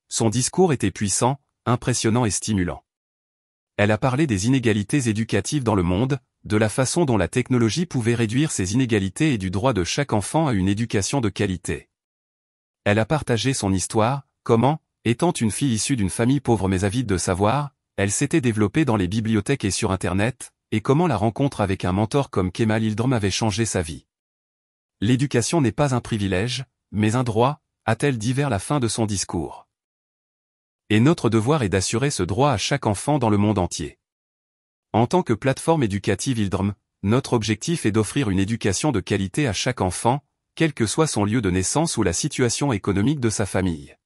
Son discours était puissant, impressionnant et stimulant. Elle a parlé des inégalités éducatives dans le monde, de la façon dont la technologie pouvait réduire ces inégalités et du droit de chaque enfant à une éducation de qualité. Elle a partagé son histoire, comment, étant une fille issue d'une famille pauvre mais avide de savoir, elle s'était développée dans les bibliothèques et sur Internet, et comment la rencontre avec un mentor comme Kemal Ildrum avait changé sa vie. L'éducation n'est pas un privilège, mais un droit, a-t-elle dit vers la fin de son discours. Et notre devoir est d'assurer ce droit à chaque enfant dans le monde entier. En tant que plateforme éducative Ildrum, notre objectif est d'offrir une éducation de qualité à chaque enfant, quel que soit son lieu de naissance ou la situation économique de sa famille.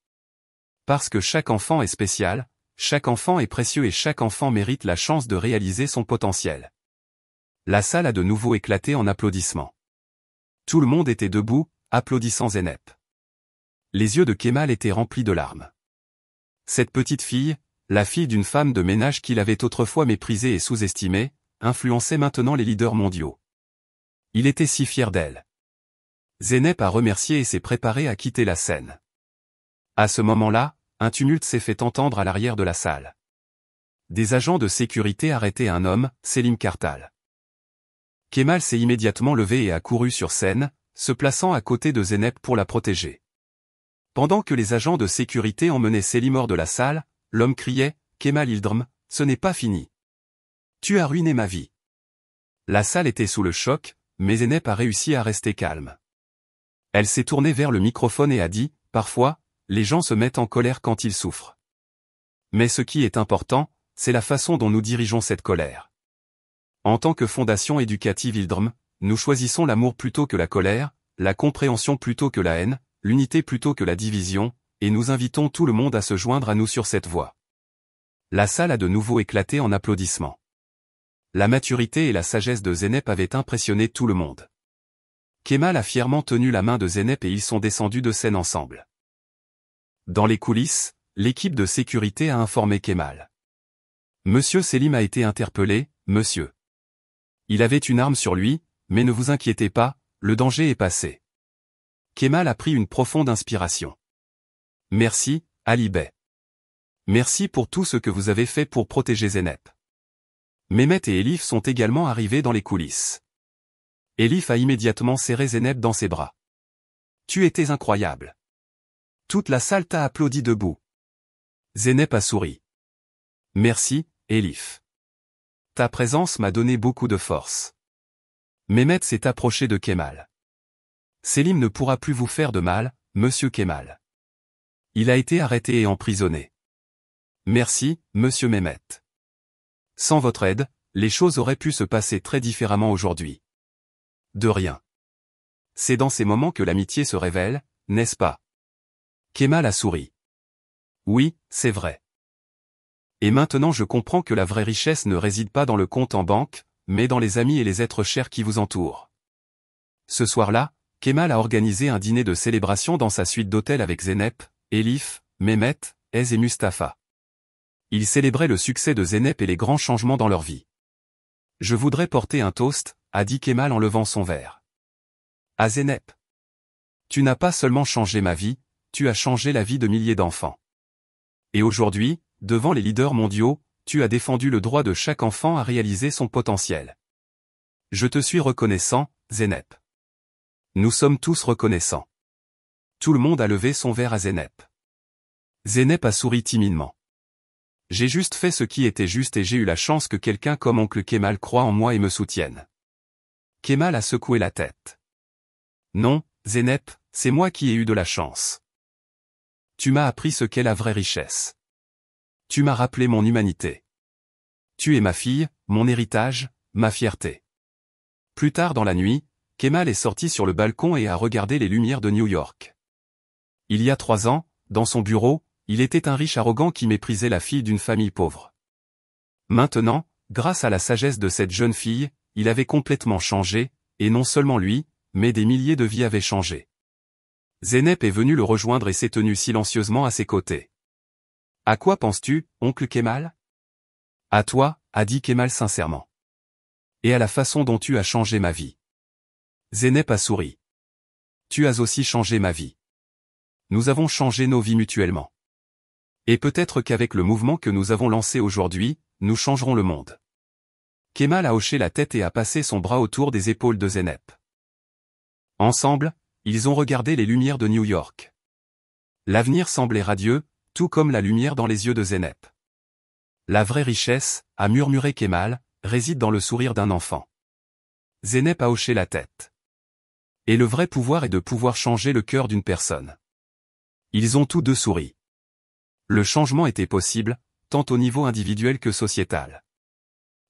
Parce que chaque enfant est spécial, chaque enfant est précieux et chaque enfant mérite la chance de réaliser son potentiel. La salle a de nouveau éclaté en applaudissements. Tout le monde était debout, applaudissant Zeynep. Les yeux de Kemal étaient remplis de larmes. Cette petite fille, la fille d'une femme de ménage qu'il avait autrefois méprisée et sous-estimée, influençait maintenant les leaders mondiaux. Il était si fier d'elle. Zeynep a remercié et s'est préparée à quitter la scène. À ce moment-là, un tumulte s'est fait entendre à l'arrière de la salle. Des agents de sécurité arrêtaient un homme, Selim Kartal. Kemal s'est immédiatement levé et a couru sur scène, se plaçant à côté de Zeynep pour la protéger. Pendant que les agents de sécurité emmenaient Selim hors de la salle, l'homme criait « Kemal Ildrum, ce n'est pas fini. Tu as ruiné ma vie. » La salle était sous le choc, mais Zeynep a réussi à rester calme. Elle s'est tournée vers le microphone et a dit « Parfois, les gens se mettent en colère quand ils souffrent. Mais ce qui est important, c'est la façon dont nous dirigeons cette colère. En tant que fondation éducative Ildrum, nous choisissons l'amour plutôt que la colère, la compréhension plutôt que la haine, l'unité plutôt que la division, et nous invitons tout le monde à se joindre à nous sur cette voie. » La salle a de nouveau éclaté en applaudissements. La maturité et la sagesse de Zeynep avaient impressionné tout le monde. Kemal a fièrement tenu la main de Zeynep et ils sont descendus de scène ensemble. Dans les coulisses, l'équipe de sécurité a informé Kemal. Monsieur Selim a été interpellé, monsieur. Il avait une arme sur lui, mais ne vous inquiétez pas, le danger est passé. Kemal a pris une profonde inspiration. Merci, Ali Bey. Merci pour tout ce que vous avez fait pour protéger Zeynep. Mehmet et Elif sont également arrivés dans les coulisses. Elif a immédiatement serré Zeynep dans ses bras. Tu étais incroyable. Toute la salle t'a applaudi debout. Zeynep a souri. Merci, Elif. Ta présence m'a donné beaucoup de force. Mehmet s'est approché de Kemal. Selim ne pourra plus vous faire de mal, monsieur Kemal. Il a été arrêté et emprisonné. Merci, monsieur Mehmet. Sans votre aide, les choses auraient pu se passer très différemment aujourd'hui. De rien. C'est dans ces moments que l'amitié se révèle, n'est-ce pas? Kemal a souri. Oui, c'est vrai. Et maintenant je comprends que la vraie richesse ne réside pas dans le compte en banque, mais dans les amis et les êtres chers qui vous entourent. Ce soir-là, Kemal a organisé un dîner de célébration dans sa suite d'hôtel avec Zeynep, Elif, Mehmet, Ez et Mustapha. Ils célébraient le succès de Zeynep et les grands changements dans leur vie. Je voudrais porter un toast, a dit Kemal en levant son verre. À Zeynep. Tu n'as pas seulement changé ma vie, tu as changé la vie de milliers d'enfants. Et aujourd'hui, devant les leaders mondiaux, tu as défendu le droit de chaque enfant à réaliser son potentiel. Je te suis reconnaissant, Zeynep. Nous sommes tous reconnaissants. Tout le monde a levé son verre à Zeynep. Zeynep a souri timidement. J'ai juste fait ce qui était juste et j'ai eu la chance que quelqu'un comme oncle Kemal croie en moi et me soutienne. Kemal a secoué la tête. Non, Zeynep, c'est moi qui ai eu de la chance. Tu m'as appris ce qu'est la vraie richesse. Tu m'as rappelé mon humanité. Tu es ma fille, mon héritage, ma fierté. Plus tard dans la nuit, Kemal est sorti sur le balcon et a regardé les lumières de New York. Il y a 3 ans, dans son bureau, il était un riche arrogant qui méprisait la fille d'une famille pauvre. Maintenant, grâce à la sagesse de cette jeune fille, il avait complètement changé, et non seulement lui, mais des milliers de vies avaient changé. Zeynep est venu le rejoindre et s'est tenu silencieusement à ses côtés. « À quoi penses-tu, oncle Kemal ?»« À toi, » a dit Kemal sincèrement. « Et à la façon dont tu as changé ma vie. » Zeynep a souri. « Tu as aussi changé ma vie. Nous avons changé nos vies mutuellement. Et peut-être qu'avec le mouvement que nous avons lancé aujourd'hui, nous changerons le monde. » Kemal a hoché la tête et a passé son bras autour des épaules de Zeynep. Ensemble, ils ont regardé les lumières de New York. L'avenir semblait radieux, tout comme la lumière dans les yeux de Zeynep. La vraie richesse, a murmuré Kemal, réside dans le sourire d'un enfant. Zeynep a hoché la tête. Et le vrai pouvoir est de pouvoir changer le cœur d'une personne. Ils ont tous deux souri. Le changement était possible, tant au niveau individuel que sociétal.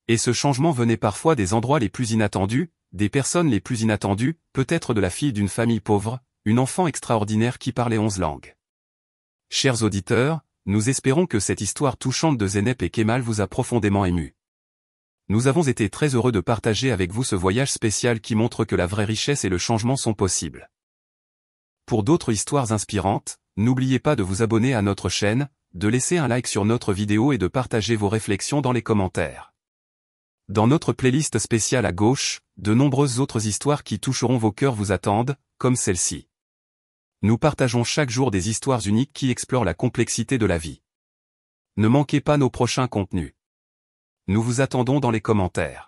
Et ce changement venait parfois des endroits les plus inattendus, des personnes les plus inattendues, peut-être de la fille d'une famille pauvre, une enfant extraordinaire qui parlait 11 langues. Chers auditeurs, nous espérons que cette histoire touchante de Zeynep et Kemal vous a profondément ému. Nous avons été très heureux de partager avec vous ce voyage spécial qui montre que la vraie richesse et le changement sont possibles. Pour d'autres histoires inspirantes, n'oubliez pas de vous abonner à notre chaîne, de laisser un like sur notre vidéo et de partager vos réflexions dans les commentaires. Dans notre playlist spéciale à gauche, de nombreuses autres histoires qui toucheront vos cœurs vous attendent, comme celle-ci. Nous partageons chaque jour des histoires uniques qui explorent la complexité de la vie. Ne manquez pas nos prochains contenus. Nous vous attendons dans les commentaires.